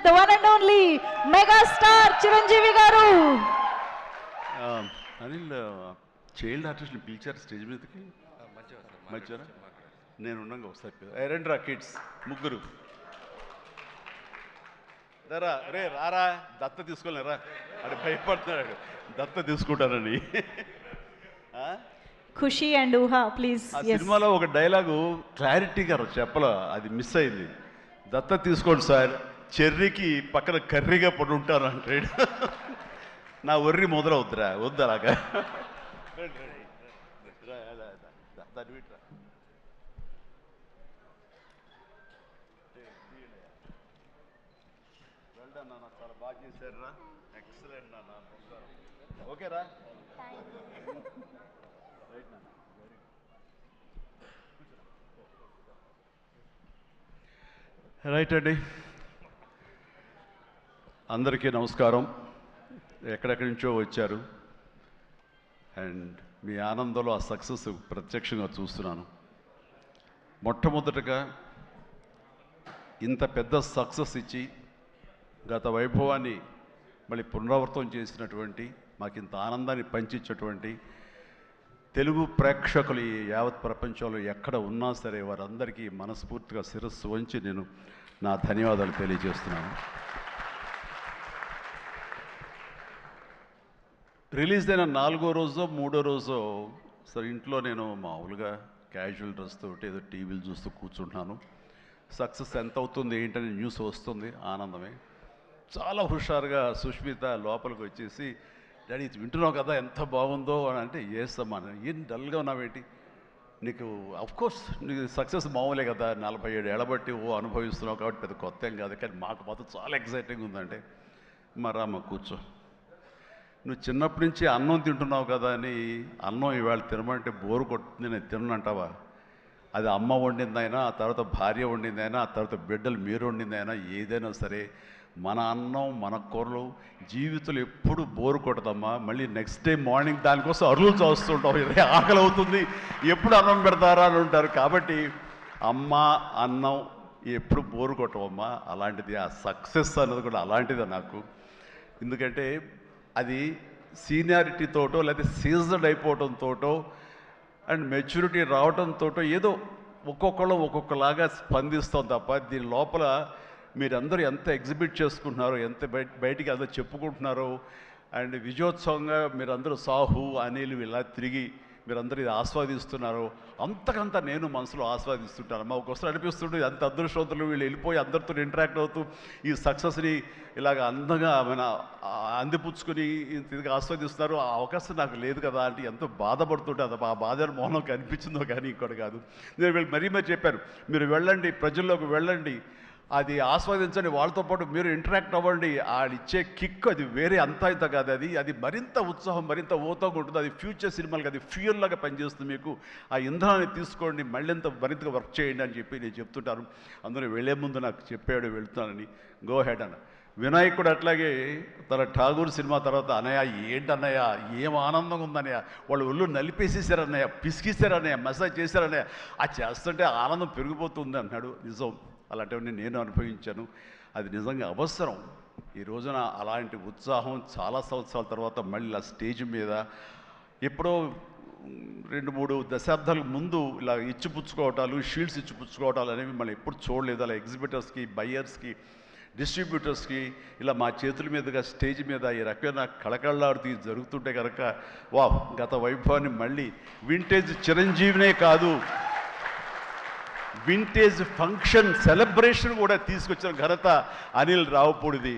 the one and only mega star Chiranjeevi garu. Anil child ఆర్టిస్ట్ని పిలిచారు stage మీదకి మధ్యన నేను ఉన్నాగా ఒకసారి రండి రా కిడ్స్ ముగ్గురు రా రే రారా దత్త తీసుకోలేరా అది భయపడుతున్నాడు దత్త తీసుకుంటానని ఖుషి అండ్ ఊహా ప్లీజ్. ఆ సినిమాలో ఒక డైలాగు క్లారిటీగా చెప్పలో అది మిస్ అయింది. దత్త తీసుకోండి సార్, చెర్రీకి పక్కన కర్రీగా పడి ఉంటాను అంటాడు. నా ఒర్రి మొదలవుద్దురా వద్దు అలాగా. చాలా బాగా చేశారు రా, ఎక్సలెంట్ నాన్న, ఓకేరా. రైట్ అండి, అందరికీ నమస్కారం. ఎక్కడెక్కడి నుంచో వచ్చారు అండ్ మీ ఆనందంలో ఆ సక్సెస్ ప్రత్యక్షంగా చూస్తున్నాను. మొట్టమొదటగా ఇంత పెద్ద సక్సెస్ ఇచ్చి గత వైభవాన్ని మళ్ళీ పునరావృతం చేసినటువంటి, మాకు ఇంత ఆనందాన్ని పంచించేటువంటి తెలుగు ప్రేక్షకులు ఈ యావత్ ప్రపంచంలో ఎక్కడ ఉన్నా సరే వారందరికీ మనస్ఫూర్తిగా శిరస్సు వంచి నేను నా ధన్యవాదాలు తెలియజేస్తున్నాను. రిలీజ్ అయిన 4వ రోజో 3వ రోజో సరే ఇంట్లో నేను మామూలుగా క్యాజువల్ డ్రెస్ తోటి ఏదో టీవీలు చూస్తూ కూర్చుంటున్నాను. సక్సెస్ ఎంత అవుతుంది ఏంటని న్యూస్ వస్తుంది, ఆనందమే. చాలా హుషారుగా సుష్మిత లోపలికి వచ్చేసి, డాడీ ఇది వింటున్నావు కదా ఎంత బాగుందో అని అంటే, ఏసమ్మా ఏం డల్గా ఉన్నావేంటి, నీకు అఫ్కోర్స్ నీకు సక్సెస్ మామూలే కదా, 47 ఏళ్ళ బట్టి అనుభవిస్తున్నావు కాబట్టి పెద్ద కొత్త ఏం కాదు, కానీ మాకు మాత్రం చాలా ఎక్సైటింగ్ ఉందంటే, మరమ్మ కూర్చో, నువ్వు చిన్నప్పటి నుంచి అన్నం తింటున్నావు కదా అని అన్నం ఇవాళ తినమంటే బోరు కొట్టుతుంది నేను తినంటావా? అది అమ్మ వండిందైనా, ఆ తర్వాత భార్య వండిందైనా, ఆ తర్వాత బిడ్డలు మీరు వండిందైనా, ఏదైనా సరే మన అన్నం మన కూరలు జీవితంలో ఎప్పుడు బోరు కొట్టదమ్మా. మళ్ళీ నెక్స్ట్ డే మార్నింగ్ దానికోసం అరువులు చూస్తుంటాం, ఇదే ఆకలి అవుతుంది, ఎప్పుడు అన్నం పెడతారా అని ఉంటారు. కాబట్టి అమ్మ అన్నం ఎప్పుడు బోరు కొట్టవమ్మా. అలాంటిది ఆ సక్సెస్ అన్నది కూడా అలాంటిదే నాకు. ఎందుకంటే అది సీనియారిటీతోటో లేదా సీజన్ అయిపోవడంతోటో అండ్ మెచ్యూరిటీ రావడంతో ఏదో ఒక్కొక్కళ్ళు ఒక్కొక్కలాగా స్పందిస్తాం తప్ప, దీని లోపల మీరందరూ ఎంత ఎగ్జిబిట్ చేసుకుంటున్నారో, ఎంత బయటికి అందరూ చెప్పుకుంటున్నారో, అండ్ విజయోత్సవంగా మీరందరూ సాహు అనిల్ ఇలా తిరిగి మీరందరూ ఇది ఆస్వాదిస్తున్నారు, అంతకంతా నేను మనసులో ఆస్వాదిస్తుంటాను. మా ఒకసారి అనిపిస్తుంటే అంత అదృష్టవంతులు వీళ్ళు వెళ్ళిపోయి అందరితో ఇంటరాక్ట్ అవుతూ ఈ సక్సెస్ని ఇలాగ అందంగా అందిపుచ్చుకొని తిరిగి ఆస్వాదిస్తున్నారు. ఆ అవకాశం నాకు లేదు కదా అంటే ఎంతో బాధపడుతుంటే, అది ఆ బాధ మోహనం కనిపించిందో కానీ ఇంకోటి కాదు. నేను వీళ్ళు మరీ చెప్పాను, మీరు వెళ్ళండి, ప్రజల్లోకి వెళ్ళండి, అది ఆస్వాదించండి, వాళ్ళతో పాటు మీరు ఇంటరాక్ట్ అవ్వండి, ఇచ్చే కిక్ అది వేరే అంతా ఇంత కాదు, అది మరింత ఉత్సాహం మరింత ఊతంగా ఉంటుంది. అది ఫ్యూచర్ సినిమాలకి అది ఫ్యూయల్ లాగా పనిచేస్తుంది. మీకు ఆ ఇంధనాన్ని తీసుకోండి, మరింతగా వర్క్ చేయండి అని చెప్పి నేను చెప్తుంటాను. అందరూ వెళ్ళే ముందు నాకు చెప్పాడు వెళ్తానని, గో హెడ్ అన్న. వినాయక్ కూడా అట్లాగే తన ఠాగూర్ సినిమా తర్వాత, అన్నయ్య ఏంటన్నయ్య ఏం ఆనందంగా ఉందన్నయ్య, వాళ్ళు ఒళ్ళు నలిపేసేసారన్నయ్య, పిసికిస్తారన్నయ్య, మసాజ్ చేశారన్నయ్య, అది చేస్తుంటే ఆనందం పెరిగిపోతుంది అన్నాడు. నిజం, అలాంటివన్నీ నేను అనుభవించాను. అది నిజంగా అవసరం. ఈ రోజున అలాంటి ఉత్సాహం చాలా సంవత్సరాల తర్వాత మళ్ళీ ఆ స్టేజ్ మీద, ఎప్పుడో 2-3 దశాబ్దాలకు ముందు ఇలా ఇచ్చిపుచ్చుకోవటాలు, షీల్డ్స్ ఇచ్చిపుచ్చుకోవటాలు అనేవి మనం ఎప్పుడు చూడలేదు. అలా ఎగ్జిబిటర్స్కి, బయ్యర్స్కి, డిస్ట్రిబ్యూటర్స్కి ఇలా మా చేతుల మీదుగా స్టేజ్ మీద ఈ రకమైన కళకళలాడుతూ జరుగుతుంటే కనుక, వా గత వైభవాన్ని మళ్ళీ వింటేజ్ చిరంజీవినే కాదు, వింటేజ్ ఫంక్షన్ సెలబ్రేషన్ కూడా తీసుకొచ్చిన ఘనత అనిల్ రావుపూడిది.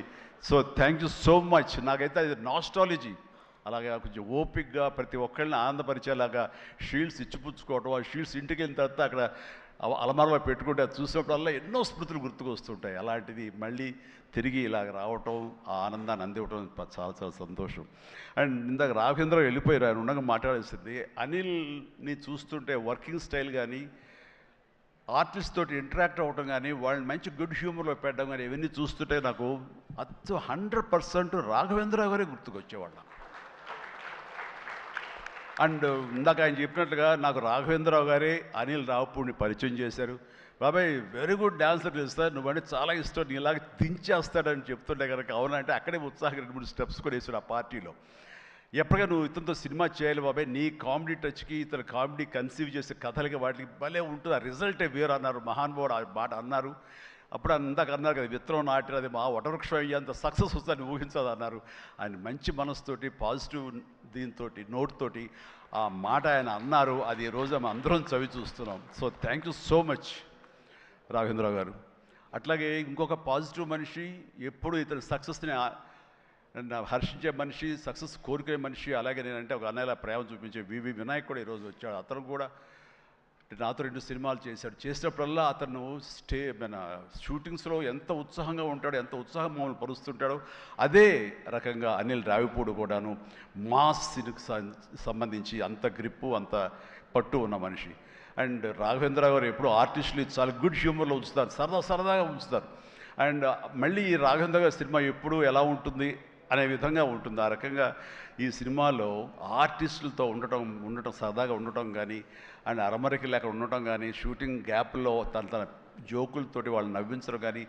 So thank you so much. నాకైతే అది నాస్టాలజీ. అలాగే కొంచెం ఓపిక్గా ప్రతి ఒక్కరిని ఆనందపరిచేలాగా షీల్డ్స్ ఇచ్చిపుచ్చుకోవటం, ఆ షీల్డ్స్ ఇంటికి వెళ్ళిన తర్వాత అక్కడ అలమారలో పెట్టుకుంటే అది చూసినప్పుడల్లా ఎన్నో స్మృతులు గుర్తుకు వస్తుంటాయి. అలాంటిది మళ్ళీ తిరిగి ఇలాగ రావటం, ఆ ఆనందాన్ని అందివ్వటం చాలా చాలా సంతోషం. అండ్ ఇందాక రాఘవేంద్ర వెళ్ళిపోయారు, ఆయన ఉండగా మాట్లాడేసింది. అనిల్ని చూస్తుంటే వర్కింగ్ స్టైల్ కానీ, ఆర్టిస్ట్ తోటి ఇంటరాక్ట్ అవ్వటం కానీ, వాళ్ళని మంచి గుడ్ హ్యూమర్లో పెట్టడం కానీ, ఇవన్నీ చూస్తుంటే నాకు 100% రాఘవేంద్రరావు గారే గుర్తుకొచ్చేవాళ్ళం. అండ్ ఇందాక ఆయన చెప్పినట్లుగా నాకు రాఘవేంద్రరావు గారే అనిల్ రావుపూడిని పరిచయం చేశారు. బాబాయ్ వెరీ గుడ్ డాన్సర్ తెలుస్తా, నువ్వంటే చాలా ఇష్టం, నీలాగా దించేస్తాడని చెప్తుంటే కనుక అవునంటే అక్కడే ఉత్సాహం 2-3 స్టెప్స్ కూడా వేసాడు ఆ పార్టీలో. ఎప్పటిగా నువ్వు ఇతనితో సినిమా చేయాలి బాబాయ్, నీ కామెడీ టచ్కి ఇతను కామెడీ కన్సీవ్ చేసే కథలకి వాటికి భలే ఉంటుంది, ఆ రిజల్టే వేరు అన్నారు మహానుభావుడు, ఆ మాట అన్నారు. అప్పుడు అందాక అన్నారు కదా, విత్తనం నాటినది మా వటవృక్షం అయ్యేంత సక్సెస్ వస్తుందని ఊహించదు అన్నారు. ఆయన మంచి మనసుతోటి పాజిటివ్ దీంతో నోట్తోటి ఆ మాట ఆయన అన్నారు. అది ఈ రోజు మనం అందరం చవి చూస్తున్నాం. So thank you so much Raghavendra Rao గారు. అట్లాగే ఇంకొక పాజిటివ్ మనిషి, ఎప్పుడు ఇతని సక్సెస్ని హర్షించే మనిషి, సక్సెస్ కోరుకునే మనిషి. అలాగే నేనంటే ఒక అన్నయ్యలా ప్రేమ చూపించే వివి వినాయక్ కూడా ఈరోజు వచ్చాడు. అతను కూడా నాతో 2 సినిమాలు చేశాడు. చేసినప్పుడల్లా అతను మన షూటింగ్స్లో ఎంత ఉత్సాహంగా ఉంటాడో, ఎంత ఉత్సాహం మమ్మల్ని పరుస్తుంటాడో అదే రకంగా అనిల్ రావిపూడి కూడాను మాస్ సినికి సంబంధించి అంత గ్రిప్పు, అంత పట్టు ఉన్న మనిషి. అండ్ రాఘవేంద్ర గారు ఎప్పుడు ఆర్టిస్టులు చాలా గుడ్ హ్యూమర్లో ఉంచుతారు, సరదాగా ఉంచుతారు. అండ్ మళ్ళీ ఈ రాఘవేంద్ర గారి సినిమా ఎప్పుడు ఎలా ఉంటుంది అనే విధంగా ఉంటుంది. ఆ రకంగా ఈ సినిమాలో ఆర్టిస్టులతో ఉండటం సరదాగా ఉండటం కానీ, అండ్ అరమరికి లేక ఉండటం కానీ, షూటింగ్ గ్యాప్లో తన జోకులతోటి వాళ్ళు నవ్వించడం కానీ,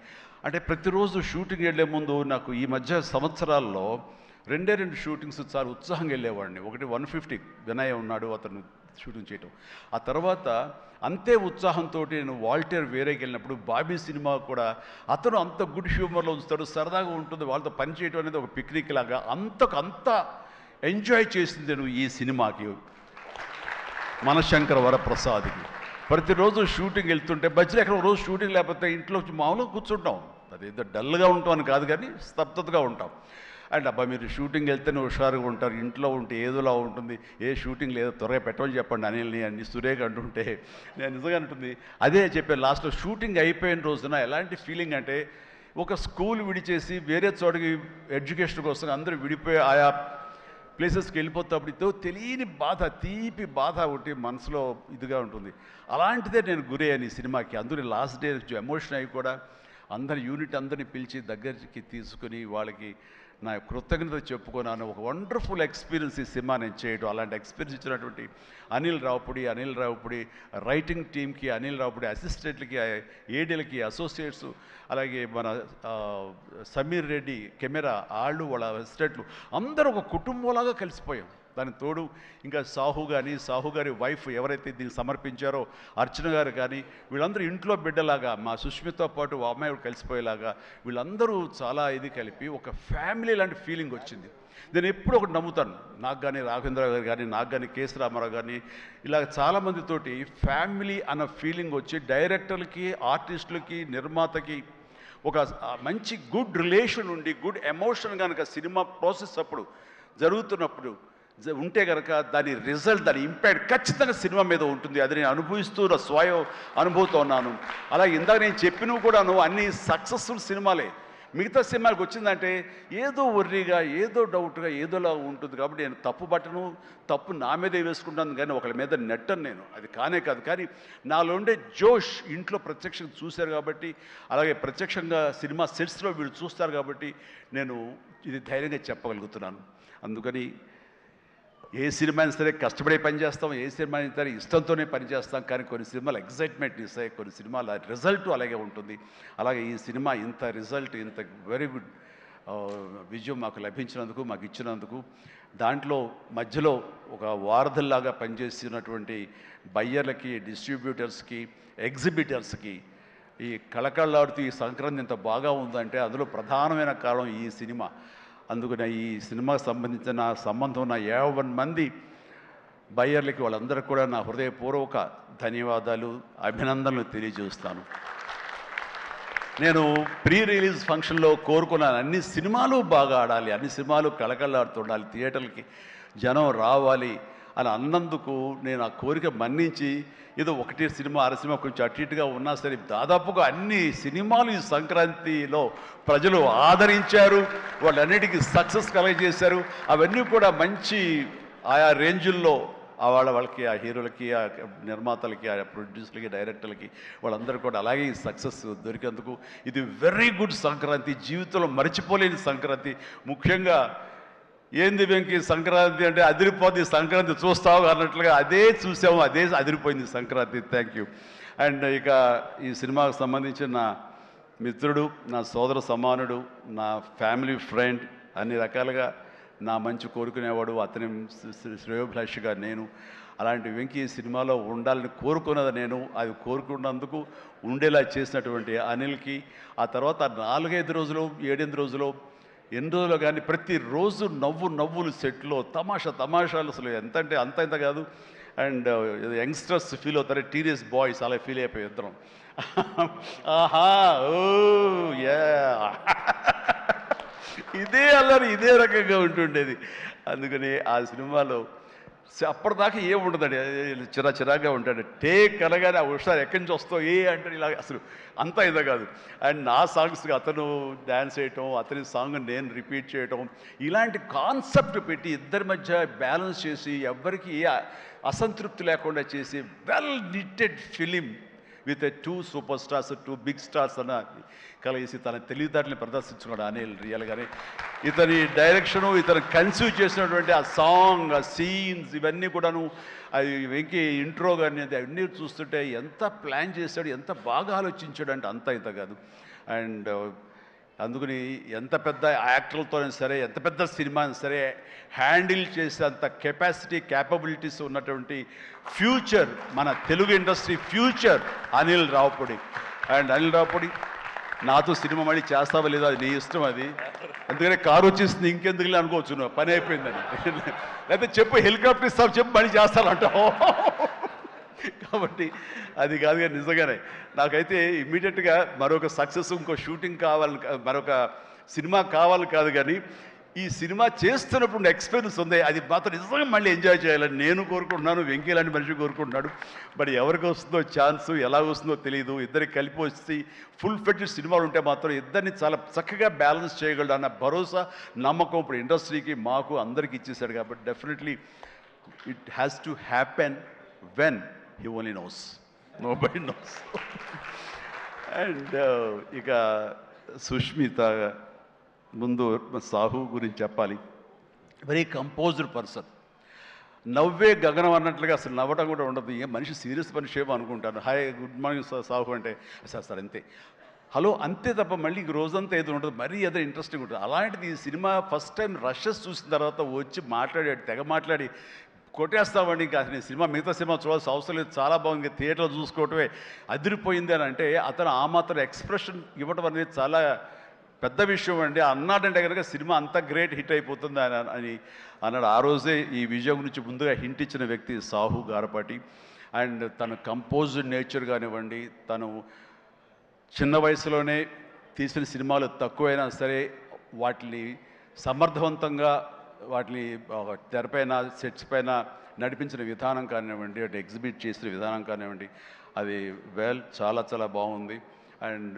అంటే ప్రతిరోజు షూటింగ్ వెళ్ళే ముందు నాకు ఈ మధ్య సంవత్సరాల్లో 2 షూటింగ్స్ చాలా ఉత్సాహంగా వెళ్ళేవాడిని. ఒకటి 150 వినయ్ ఉన్నాడు, అతను షూటింగ్ చేయటం. ఆ తర్వాత అంతే ఉత్సాహంతో నేను వాల్టర్ వేరేకి వెళ్ళినప్పుడు బాబీ సినిమా కూడా అతను అంత గుడ్ హ్యూమర్లో ఉంచుతాడు, సరదాగా ఉంటుంది, వాళ్ళతో పని చేయడం అనేది ఒక పిక్నిక్ లాగా అంత ఎంజాయ్ చేసింది నేను ఈ సినిమాకి. మనశంకర వరప్రసాద్కి ప్రతిరోజు షూటింగ్ వెళ్తుంటే మధ్యలో ఎక్కడ రోజు షూటింగ్ లేకపోతే ఇంట్లో మామూలుగా కూర్చుంటాం, అదేదో డల్గా ఉంటాం అని కాదు కానీ స్తబ్దతగా ఉంటాం. అండ్ అబ్బా మీరు షూటింగ్ వెళ్తేనే హుషారుగా ఉంటారు, ఇంట్లో ఉంటే ఏదోలా ఉంటుంది, ఏ షూటింగ్ లేదో త్వరగా పెట్టమని చెప్పండి అనిల్ని అని సురేఖ అంటుంటే నేను నిజంగా అంటుంది అదే చెప్పాను. లాస్ట్లో షూటింగ్ అయిపోయిన రోజున ఎలాంటి ఫీలింగ్ అంటే ఒక స్కూల్ విడిచేసి వేరే చోటకి ఎడ్యుకేషన్ కోసం అందరూ విడిపోయి ఆయా ప్లేసెస్కి వెళ్ళిపోతాప్పుడు తెలియని బాధ, తీపి బాధ ఒకటి మనసులో ఇదిగా ఉంటుంది. అలాంటిదే నేను గురయ్యాను ఈ సినిమాకి. అందులో లాస్ట్ డే ఎమోషన్ అయ్యి కూడా అందరి యూనిట్ అందరినీ పిలిచి దగ్గరికి తీసుకుని వాళ్ళకి నా కృతజ్ఞత చెప్పుకున్నాను. ఒక వండర్ఫుల్ ఎక్స్పీరియన్స్ ఈ సినిమా నేను చేయడం. అలాంటి ఎక్స్పీరియన్స్ ఇచ్చినటువంటి అనిల్ రావుపూడి రైటింగ్ టీమ్కి, అనిల్ రావుపూడి అసిస్టెంట్లకి, ఏడీలకి, అసోసియేట్స్, అలాగే మన సమీర్ రెడ్డి కెమెరా వాళ్ళు, వాళ్ళ అసిస్టెంట్లు అందరూ ఒక కుటుంబంలాగా కలిసిపోయాం. దానికి తోడు ఇంకా సాహు గారి వైఫ్ ఎవరైతే దీన్ని సమర్పించారో అర్చన గారు కానీ, వీళ్ళందరూ ఇంట్లో బిడ్డలాగా మా సుష్మితో పాటు ఆ అమ్మాయి కలిసిపోయేలాగా వీళ్ళందరూ చాలా ఇది కలిపి ఒక ఫ్యామిలీ లాంటి ఫీలింగ్ వచ్చింది. నేను ఎప్పుడు ఒకటి నమ్ముతాను, నాకు కానీ రాఘవేంద్ర గారు కానీ, నాకు కానీ కేఎస్ రామారావు కానీ, ఇలా చాలామందితోటి ఫ్యామిలీ అన్న ఫీలింగ్ వచ్చి డైరెక్టర్లకి, ఆర్టిస్టులకి, నిర్మాతకి ఒక మంచి గుడ్ రిలేషన్ ఉండి గుడ్ ఎమోషన్ కనుక సినిమా ప్రాసెస్ అప్పుడు జరుగుతున్నప్పుడు ఉంటే కనుక దాని రిజల్ట్, దాని ఇంపాక్ట్ ఖచ్చితంగా సినిమా మీద ఉంటుంది. అది నేను అనుభవిస్తూ నా స్వయం అనుభూతో ఉన్నాను. అలాగే ఇందాక నేను చెప్పినవి కూడాను అన్ని సక్సెస్ఫుల్ సినిమాలే. మిగతా సినిమాలకు వచ్చిందంటే ఏదో వర్రీగా, ఏదో డౌట్గా, ఏదోలా ఉంటుంది. కాబట్టి నేను తప్పు నా మీదే వేసుకుంటాను కానీ ఒకళ్ళ మీద నెట్టను నేను, అది కానే కాదు. కానీ నాలో ఉండే జోష్ ఇంట్లో ప్రత్యక్షంగా చూశారు కాబట్టి, అలాగే ప్రత్యక్షంగా సినిమా సెట్స్లో వీళ్ళు చూస్తారు కాబట్టి నేను ఇది ధైర్యంగా చెప్పగలుగుతున్నాను. అందుకని ఏ సినిమా అయినా సరే కష్టపడే పనిచేస్తాం, ఏ సినిమా అయినా సరే ఇష్టంతోనే పనిచేస్తాం. కానీ కొన్ని సినిమాలు ఎగ్జైట్మెంట్ ఇస్తాయి, కొన్ని సినిమాల రిజల్ట్ అలాగే ఉంటుంది. అలాగే ఈ సినిమా ఇంత రిజల్ట్, ఇంత వెరీ గుడ్ విజయం మాకు లభించినందుకు, మాకు ఇచ్చినందుకు, దాంట్లో మధ్యలో ఒక వారధల్లాగా పనిచేస్తున్నటువంటి బయ్యర్లకి, డిస్ట్రిబ్యూటర్స్కి, ఎగ్జిబిటర్స్కి ఈ కళకళలాడుతూ ఈ సంక్రాంతి ఇంత బాగా ఉందంటే అందులో ప్రధానమైన కారణం ఈ సినిమా. అందుకని ఈ సినిమాకు సంబంధించిన సంబంధం ఉన్న 51 మంది బయ్యర్లకి, వాళ్ళందరికీ కూడా నా హృదయపూర్వక ధన్యవాదాలు, అభినందనలు తెలియజేస్తాను. నేను ప్రీ రిలీజ్ ఫంక్షన్లో కోరుకున్నాను అన్ని సినిమాలు బాగా ఆడాలి, అన్ని సినిమాలు కళకళలాడుతుండాలి, థియేటర్లకి జనం రావాలి అని అన్నందుకు నేను ఆ కోరిక మన్నించి ఏదో ఒకటి సినిమా, అర సినిమా కొంచెం అటు ఇటుగా ఉన్నా సరే దాదాపుగా అన్ని సినిమాలు ఈ సంక్రాంతిలో ప్రజలు ఆదరించారు, వాళ్ళన్నిటికీ సక్సెస్ కలగజేశారు. అవన్నీ కూడా మంచి ఆయా రేంజుల్లో వాళ్ళకి, ఆ హీరోలకి, ఆ నిర్మాతలకి, ఆ ప్రొడ్యూసర్లకి, డైరెక్టర్లకి వాళ్ళందరూ కూడా అలాగే ఈ సక్సెస్ దొరికేందుకు ఇది వెరీ గుడ్ సంక్రాంతి, జీవితంలో మర్చిపోలేని సంక్రాంతి. ముఖ్యంగా ఏంది వెంకీ సంక్రాంతి అంటే అదిరిపోతుంది, సంక్రాంతి చూస్తావు అన్నట్లుగా అదే చూసాము, అదే అదిరిపోయింది సంక్రాంతి. Thank you. అండ్ ఇక ఈ సినిమాకు సంబంధించిన నా మిత్రుడు, నా సోదర సమానుడు, నా ఫ్యామిలీ ఫ్రెండ్, అన్ని రకాలుగా నా మంచి కోరుకునేవాడు, అతని శ్రేయోభిలాషిగా నేను. అలాంటి వెంకీ సినిమాలో ఉండాలని కోరుకున్నది నేను, అది కోరుకున్నందుకు ఉండేలా చేసినటువంటి అనిల్కి, ఆ తర్వాత 4-5 రోజులు 7-8 రోజులు ఎన్ని రోజులు కానీ ప్రతిరోజు నవ్వులు సెట్లో తమాషాలు అసలు ఎంత అంటే అంత ఇంత కాదు. అండ్ యంగ్స్టర్స్ ఫీల్ అవుతారు, టీనేజ్ బాయ్స్ అలా ఫీల్ అయిపోయి ఇద్దరం. ఆహా ఓ యా ఇదే అల్లరి ఇదే రకంగా ఉంటుండేది. అందుకని ఆ సినిమాలో అప్పటిదాకా ఏముండదండి, చిరాగా ఉంటాడు. టేక్ అనగానే ఒకసారి ఎక్కడి నుంచి వస్తావు అంటే ఇలా అసలు అంతా ఇదే కాదు. అండ్ నా సాంగ్స్కి అతను డ్యాన్స్ చేయటం, అతని సాంగ్ నేను రిపీట్ చేయటం, ఇలాంటి కాన్సెప్ట్ పెట్టి ఇద్దరి మధ్య బ్యాలెన్స్ చేసి ఎవ్వరికి ఏ అసంతృప్తి లేకుండా చేసి well knitted film with 2 super stars, 2 big stars అన్న కలిసి తన తెలివితేటలు ప్రదర్శించుకున్నాడు అనిల్ రియల్గానే. ఇతని డైరెక్షను, ఇతను కన్సీవ్ చేసినటువంటి ఆ సాంగ్, ఆ సీన్స్, ఇవన్నీ కూడాను అది వెంకీ ఇంట్రో కానీ అది అన్నీ చూస్తుంటే ఎంత ప్లాన్ చేశాడు, ఎంత బాగా ఆలోచించాడు అంటే అంత ఇంత కాదు. అండ్ అందుకని ఎంత పెద్ద యాక్టర్లతోనే సరే, ఎంత పెద్ద సినిమాని సరే హ్యాండిల్ చేసే అంత కెపాసిటీ, క్యాపబిలిటీస్ ఉన్నటువంటి ఫ్యూచర్, మన Telugu industry future Anil Ravipudi. And Anil Ravipudi నాతో సినిమా మళ్ళీ చేస్తావా లేదా అది నీ ఇష్టం, అది ఎందుకంటే కారు వచ్చేసింది ఇంకెందుకులే అనుకోవచ్చు, నువ్వు పని అయిపోయిందని. లేకపోతే చెప్పు హెలికాప్టర్ ఇస్తావు, చెప్పు మళ్ళీ చేస్తానంటావు. కాబట్టి అది కాదు కానీ నిజంగానే నాకైతే ఇమ్మీడియట్గా మరొక సక్సెస్, ఇంకో షూటింగ్ కావాలి, మరొక సినిమా కావాలి కాదు, కానీ ఈ సినిమా చేస్తున్నప్పుడు ఎక్స్పీరియన్స్ ఉంది, అది మాత్రం నిజంగా మళ్ళీ ఎంజాయ్ చేయాలని నేను కోరుకుంటున్నాను, వెంకీ లాంటి మనిషి కోరుకుంటున్నాడు. బట్ ఎవరికి వస్తుందో ఛాన్స్, ఎలా వస్తుందో తెలియదు. ఇద్దరికి కలిపి వచ్చి ఫుల్ ఫెడ్జెడ్ సినిమాలు ఉంటే మాత్రం ఇద్దరిని చాలా చక్కగా బ్యాలెన్స్ చేయగలడు అన్న భరోసా, నమ్మకం ఇప్పుడు ఇండస్ట్రీకి, మాకు అందరికి ఇచ్చేసాడు. కాబట్టి definitely it has to happen when he only knows, nobody nose. And ఇక సుష్మిత, ముందు సాహు గురించి చెప్పాలి. వెరీ కంపోజ్డ్ పర్సన్, నవ్వే గగనం అన్నట్లుగా అసలు నవ్వటం కూడా ఉండదు. ఏ మనిషి సీరియస్ మనిషి ఏమో అనుకుంటాను. హాయ్ గుడ్ మార్నింగ్ సాహు అంటే సార్ అంతే, హలో అంతే తప్ప మళ్ళీ రోజంతా ఏదో ఉంటుంది, మరీ ఏదో ఇంట్రెస్టింగ్ ఉంటుంది. అలాంటిది ఈ సినిమా ఫస్ట్ టైం రషెస్ చూసిన తర్వాత వచ్చి మాట్లాడాడు, తెగ మాట్లాడి కొట్టేస్తామండి, ఇంకా అసలు సినిమా మిగతా సినిమా చూడాల్సిన అవసరం లేదు, చాలా బాగుంది, థియేటర్లో చూసుకోవటమే అదిరిపోయింది అని అంటే అతను ఆ మాత్రం ఎక్స్ప్రెషన్ ఇవ్వటం అనేది చాలా పెద్ద విషయం అండి. అన్నాడంటే కనుక సినిమా అంత గ్రేట్ హిట్ అయిపోతుంది అని అన్నాడు. ఆ రోజే ఈ విజయం గురించి ముందుగా హింట్ ఇచ్చిన వ్యక్తి సాహు గారపాటి. అండ్ తన కంపోజ్డ్ నేచర్ కానివ్వండి, తను చిన్న వయసులోనే తీసిన సినిమాలు తక్కువైనా సరే వాటిని సమర్థవంతంగా వాటిని తెరపైన సెట్స్ పైన నడిపించిన విధానం కానివ్వండి, అటు ఎగ్జిబిట్ చేసిన విధానం కానివ్వండి, అది చాలా చాలా బాగుంది. అండ్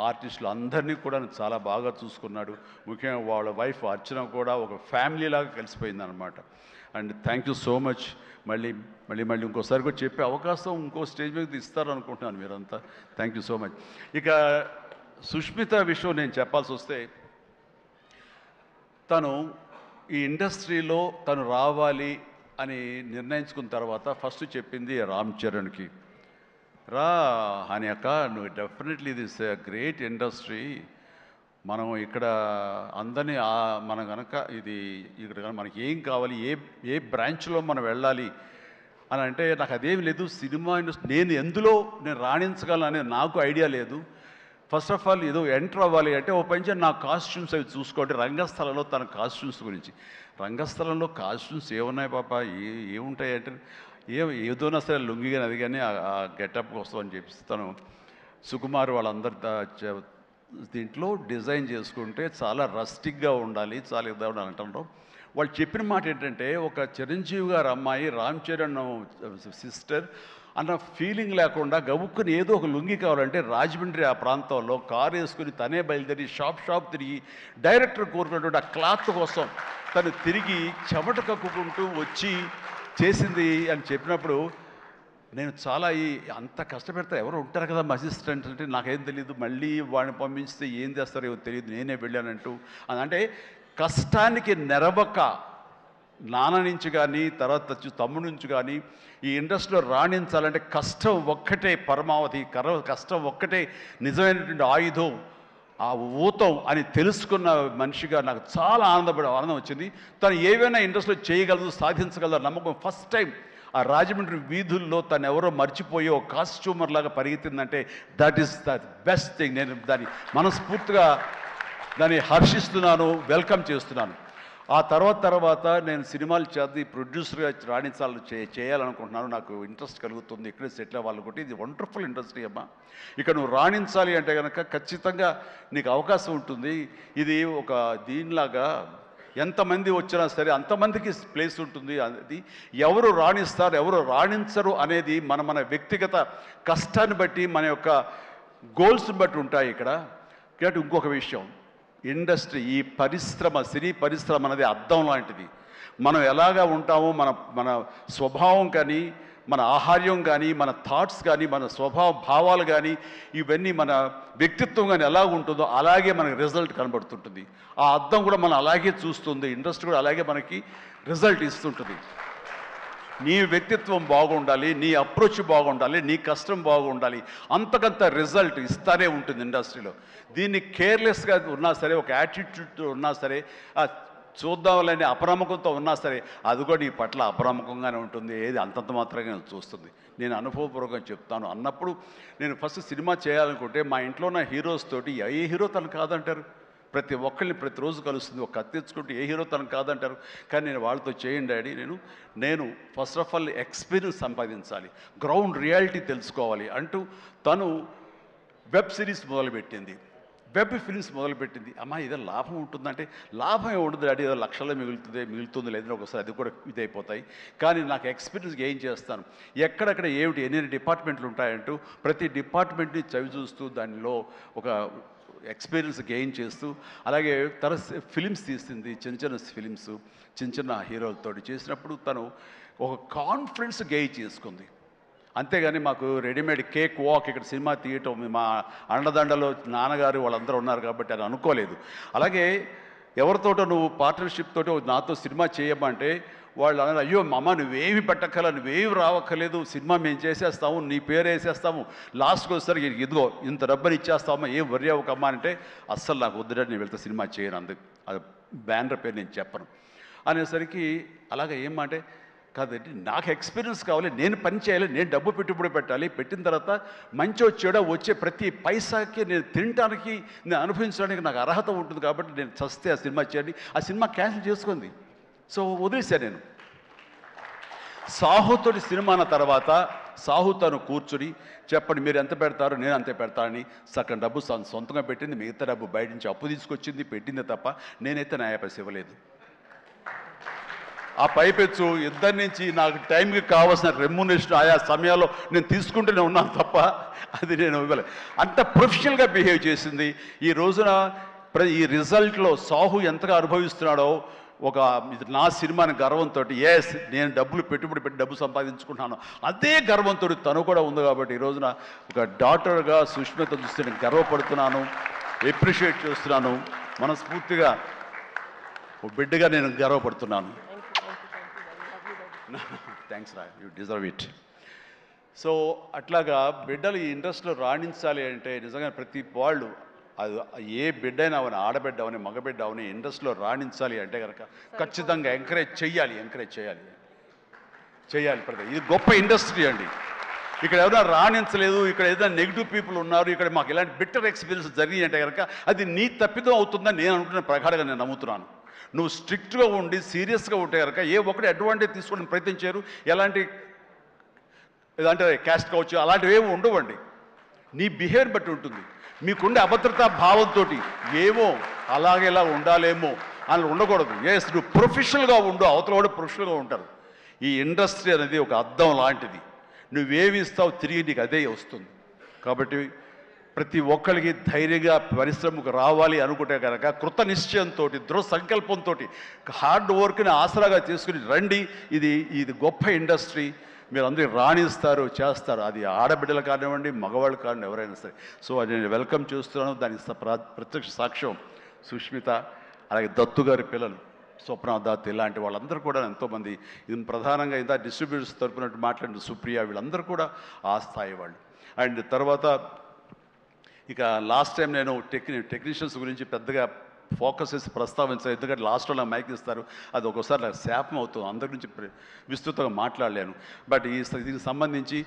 ఆర్టిస్టులు అందరినీ కూడా చాలా బాగా చూసుకున్నాడు. ముఖ్యంగా వాళ్ళ వైఫ్ అర్చన కూడా ఒక ఫ్యామిలీ లాగా కలిసిపోయింది అనమాట. And thank you so much. మళ్ళీ ఇంకోసారి కూడా చెప్పే అవకాశం ఇంకో స్టేజ్ మీద ఇస్తారు అనుకుంటున్నాను మీరంతా. Thank you so much. ఇక సుష్మిత విషయం నేను చెప్పాల్సి వస్తే, తను ఈ ఇండస్ట్రీలో తను రావాలి అని నిర్ణయించుకున్న తర్వాత ఫస్ట్ చెప్పింది రామ్ చరణ్కి, రా అని అక్క, నువ్వు డెఫినెట్లీ దిస్ గ్రేట్ ఇండస్ట్రీ, మనం ఇక్కడ అందరినీ మనం కనుక ఇక్కడ మనకి ఏం కావాలి, ఏ బ్రాంచ్లో మనం వెళ్ళాలి అని అంటే నాకు అదేమి లేదు. సినిమా ఇండస్ట్రీ నేను రాణించగలను అనేది నాకు ఐడియా లేదు. ఫస్ట్ ఆఫ్ ఆల్ ఏదో ఎంటర్ అవ్వాలి అంటే ఓ పని నా కాస్ట్యూమ్స్ అవి చూసుకోండి. రంగస్థలంలో తన కాస్ట్యూమ్స్ గురించి, రంగస్థలంలో కాస్ట్యూమ్స్ ఏమున్నాయి పాప, ఏముంటాయి అంటే ఏదోనా సరే లుంగి కానీ అది కానీ ఆ గెటప్ కోసం అని చెప్పి తను సుకుమార్ వాళ్ళందరి దీంట్లో డిజైన్ చేసుకుంటే చాలా రస్టిక్గా ఉండాలి, చాలా ఇద్దా ఉండాలి అంటారు. వాళ్ళు చెప్పిన మాట ఏంటంటే, ఒక చిరంజీవి గారు అమ్మాయి రామ్ చరణ్ సిస్టర్ అన్న ఫీలింగ్ లేకుండా గబుక్కుని ఏదో ఒక లుంగి కావాలంటే రాజమండ్రి ఆ ప్రాంతంలో కారు వేసుకుని తనే బయలుదేరి షాప్ తిరిగి డైరెక్టర్ కోరుకున్నటువంటి ఆ క్లాత్ కోసం తను తిరిగి చెమట కక్కుకుంటూ వచ్చి చేసింది అని చెప్పినప్పుడు నేను చాలా అంత కష్టపెడతా ఎవరు ఉంటారు కదా అసిస్టెంట్ అంటే నాకేం తెలియదు, మళ్ళీ వాడిని పంపించితే ఏం చేస్తారో ఏమో తెలియదు, నేనే వెళ్ళానంటూ. అంటే కష్టానికి నెరవక నాన్న నుంచి కానీ తర్వాత తమ్ముడి నుంచి కానీ ఈ ఇండస్ట్రీలో రాణించాలంటే కష్టం ఒక్కటే పరమావధి, కష్టం ఒక్కటే నిజమైనటువంటి ఆయుధం, ఆ ఊతం అని తెలుసుకున్న మనిషిగా నాకు చాలా ఆనందం వచ్చింది. తను ఏవైనా ఇండస్ట్రీలో చేయగలదు, సాధించగలదు నమ్మకం. ఫస్ట్ టైం ఆ రాజమండ్రి వీధుల్లో తను ఎవరో మర్చిపోయి ఒక కాస్ట్యూమర్ లాగా పరిగెత్తిందంటే that is the best thing. నేను దాన్ని మనస్ఫూర్తిగా దాన్ని హర్షిస్తున్నాను, వెల్కమ్ చేస్తున్నాను. ఆ తర్వాత నేను సినిమాలు చేసి ప్రొడ్యూసర్గా రాణించాలని చేయాలనుకుంటున్నాను. నాకు ఇంట్రెస్ట్ కలుగుతుంది, ఇక్కడే సెటిల్ అవ్వాలనుకుంటే. ఇది వండర్ఫుల్ ఇండస్ట్రీ అమ్మా. ఇక్కడ నువ్వు రాణించాలి అంటే కనుక ఖచ్చితంగా నీకు అవకాశం ఉంటుంది. ఇది ఒక దీనిలాగా ఎంతమంది వచ్చినా సరే అంతమందికి ప్లేస్ ఉంటుంది. అది ఎవరు రాణిస్తారు ఎవరు రాణించరు అనేది మన వ్యక్తిగత కష్టాన్ని బట్టి, మన యొక్క గోల్స్ని బట్టి ఉంటాయి ఇక్కడ. కాబట్టి ఇంకొక విషయం, ఇండస్ట్రీ, ఈ పరిశ్రమ, సినీ పరిశ్రమ అనేది అద్దం లాంటిది. మనం ఎలాగా ఉంటామో మన స్వభావం కానీ, మన ఆహార్యం కానీ, మన థాట్స్ కానీ, మన స్వభావ భావాలు కానీ, ఇవన్నీ మన వ్యక్తిత్వం కానీ ఎలా ఉంటుందో అలాగే మనకి రిజల్ట్ కనబడుతుంటుంది. ఆ అద్దం కూడా మనం అలాగే చూస్తుంది, ఇండస్ట్రీ కూడా అలాగే మనకి రిజల్ట్ ఇస్తుంటుంది. నీ వ్యక్తిత్వం బాగుండాలి, నీ అప్రోచ్ బాగుండాలి, నీ కష్టం బాగుండాలి, అంతకంత రిజల్ట్ ఇస్తానే ఉంటుంది ఇండస్ట్రీలో. దీన్ని కేర్లెస్గా ఉన్నా సరే, ఒక యాటిట్యూడ్ ఉన్నా సరే, చూద్దామని అప్రమకంతో ఉన్నా సరే, అది కూడా నీ పట్ల అప్రమకంగానే ఉంటుంది. ఏది అంతంత మాత్రంగా చూస్తుంది. నేను అనుభవపూర్వకంగా చెప్తాను. అన్నప్పుడు నేను ఫస్ట్ సినిమా చేయాలనుకుంటే మా ఇంట్లో ఉన్న హీరోస్ తోటి ఏ హీరో తను కాదంటారు? ప్రతి ఒక్కరిని ప్రతిరోజు కలుస్తుంది. ఒక కత్తి తెచ్చుకుంటే ఏ హీరో తనకు కాదంటారు. కానీ నేను వాళ్ళతో చేయండి డాడీ, నేను ఫస్ట్ ఆఫ్ ఆల్ ఎక్స్పీరియన్స్ సంపాదించాలి, గ్రౌండ్ రియాలిటీ తెలుసుకోవాలి అంటూ తను వెబ్ సిరీస్ మొదలుపెట్టింది, వెబ్ ఫిల్మ్స్ మొదలుపెట్టింది. అమ్మా ఇదే లాభం ఉంటుందంటే, లాభం ఉండదు డాడీ, ఏదో లక్షల్లో మిగులుతుంది లేదని ఒకసారి అది కూడా ఇదైపోతాయి. కానీ నాకు ఎక్స్పీరియన్స్ ఏం చేస్తాను, ఎక్కడెక్కడ ఏమిటి ఎన్ని డిపార్ట్మెంట్లు ఉంటాయంటూ ప్రతి డిపార్ట్మెంట్ని చవి చూస్తూ దానిలో ఒక ఎక్స్పీరియన్స్ గెయిన్ చేస్తూ, అలాగే తన ఫిలిమ్స్ తీసింది, చిన్న ఫిలిమ్స్ చిన్న హీరోలతో చేసినప్పుడు తను ఒక కాన్ఫిడెన్స్ గెయిన్ చేసుకుంది. అంతేగాని మాకు రెడీమేడ్ కేక్ వాక్ ఇక్కడ సినిమా తీయటం, మా అండదండలో నాన్నగారు వాళ్ళందరూ ఉన్నారు కాబట్టి అని అనుకోలేదు. అలాగే ఎవరితోటో నువ్వు పార్ట్నర్షిప్ తోటి నాతో సినిమా చేయమంటే వాళ్ళు అన్నారు, అయ్యో అమ్మ నువ్వేమి పెట్టక్కల, నువ్వేమి రావక్కర్లేదు, సినిమా మేము చేసేస్తాము, నీ పేరు వేసేస్తాము, లాస్ట్కి వచ్చేసరికి ఇదిగో ఇంత డబ్బని ఇచ్చేస్తామా, ఏం వర్రీ అవ్వకమ్మా అంటే, అస్సలు నాకు వద్దుడని నేను వెళ్తే సినిమా చేయను, అందుకు అది బ్యానర్ పేరు నేను చెప్పను అనేసరికి, అలాగే ఏమంటే కాదండి నాకు ఎక్స్పీరియన్స్ కావాలి, నేను పని చేయాలి, నేను డబ్బు పెట్టుబడి పెట్టాలి, పెట్టిన తర్వాత మంచి వచ్చాడో వచ్చే ప్రతి పైసాకి నేను తినడానికి, నేను అనుభవించడానికి నాకు అర్హత ఉంటుంది కాబట్టి నేను చస్తే ఆ సినిమా చేయండి. ఆ సినిమా క్యాన్సిల్ చేసుకుంది. సో వదిలేశాను నేను. సాహుతోటి సినిమా అన్న తర్వాత సాహు తను కూర్చుని చెప్పండి మీరు ఎంత పెడతారు, నేను అంతే పెడతానని సగం డబ్బు సొంతంగా పెట్టింది, మిగతా డబ్బు బయట నుంచి అప్పు తీసుకొచ్చింది, పెట్టింది తప్ప నేనైతే న్యాయపైస ఇవ్వలేదు. ఆ పైపెచ్చు ఇద్దరి నుంచి నాకు టైంకి కావాల్సిన రెమ్యునరేషన్ ఆయా సమయాల్లో నేను తీసుకుంటూనే ఉన్నాను తప్ప అది నేను ఇవ్వలేదు. అంత ప్రొఫెషనల్గా బిహేవ్ చేసింది. ఈ రోజున ఈ రిజల్ట్లో సాహు ఎంతగా అనుభవిస్తున్నాడో, ఒక నా సినిమాని గర్వంతో, ఎస్ నేను పెట్టుబడి పెట్టి డబ్బు సంపాదించుకుంటున్నాను అదే గర్వంతో తను కూడా ఉంది. కాబట్టి ఈ రోజున ఒక డాటర్గా సుష్మిత చూస్తే నేను గర్వపడుతున్నాను, ఎప్రిషియేట్ చేస్తున్నాను, మనస్ఫూర్తిగా ఒక బిడ్డగా నేను గర్వపడుతున్నాను. థ్యాంక్స్ రా, యూ డిజర్వ్ ఇట్. సో అట్లాగా బిడ్డలు ఈ ఇండస్ట్రీలో రాణించాలి అంటే నిజంగా ప్రతి వాళ్ళు, అది ఏ బిడ్డ అయినా అవని, ఆడబిడ్డ అవని, మగబిడ్డ అవని, ఇండస్ట్రీలో రాణించాలి అంటే కనుక ఖచ్చితంగా ఎంకరేజ్ చేయాలి. ఇది గొప్ప ఇండస్ట్రీ అండి. ఇక్కడ ఎవరైనా రాణించలేదు, ఇక్కడ ఏదైనా నెగిటివ్ పీపుల్ ఉన్నారు, ఇక్కడ మాకు ఇలాంటి బిట్టర్ ఎక్స్పీరియన్స్ జరిగింది అంటే కనుక అది నీ తప్పిదం అవుతుందని నేను అనుకున్న ప్రకారంగా నేను నమ్ముతున్నాను. నువ్వు స్ట్రిక్ట్గా ఉండి సీరియస్గా ఉంటే కనుక ఏ ఒక్కటి అడ్వాంటేజ్ తీసుకోవడానికి ప్రయత్నించారు, ఎలాంటి ఏదంటే క్యాస్ట్ కావచ్చు అలాంటివి ఏమి ఉండవండి. నీ బిహేవియర్ బట్టి ఉంటుంది. మీకుండే అభద్రతా భావంతో ఏమో అలాగేలా ఉండాలేమో అని ఉండకూడదు. ఎస్ నువ్వు ప్రొఫెషనల్గా ఉండు, అవతల కూడా ప్రొఫెషనల్గా ఉంటారు. ఈ ఇండస్ట్రీ అనేది ఒక అద్దం లాంటిది. నువ్వేమి ఇస్తావు తిరిగి నీకు అదే వస్తుంది. కాబట్టి ప్రతి ఒక్కరికి ధైర్యంగా పరిశ్రమకు రావాలి అనుకుంటే కనుక కృత నిశ్చయంతో, దృఢ సంకల్పంతో, హార్డ్ వర్క్ని ఆసరాగా తీసుకుని రండి. ఇది గొప్ప ఇండస్ట్రీ. మీరు అందరూ రాణిస్తారు, చేస్తారు. అది ఆడబిడ్డలు కానివ్వండి, మగవాళ్ళు కానివ్వండి, ఎవరైనా సరే. సో అది నేను వెల్కమ్ చేస్తున్నాను. దానికి ప్రత్యక్ష సాక్ష్యం సుష్మిత, అలాగే దత్తు గారి పిల్లలు. స్వప్న దత్ ఇలాంటి వాళ్ళందరూ కూడా ఎంతోమంది, ఇది ప్రధానంగా ఇంత డిస్ట్రిబ్యూటర్స్ తరపున మాట్లాడిన సుప్రియ, వీళ్ళందరూ కూడా ఆ స్థాయి వాళ్ళు. అండ్ తర్వాత ఇక లాస్ట్ టైం నేను టెక్నీషియన్స్ గురించి పెద్దగా ఫోకస్ చేసి ప్రస్తావించాను, ఎందుకంటే లాస్ట్లో నాకు మైక్ ఇస్తారు, అది ఒక్కోసారి నాకు శాపం అవుతుంది, అందరి గురించి విస్తృతంగా మాట్లాడలేను. బట్ దీనికి సంబంధించి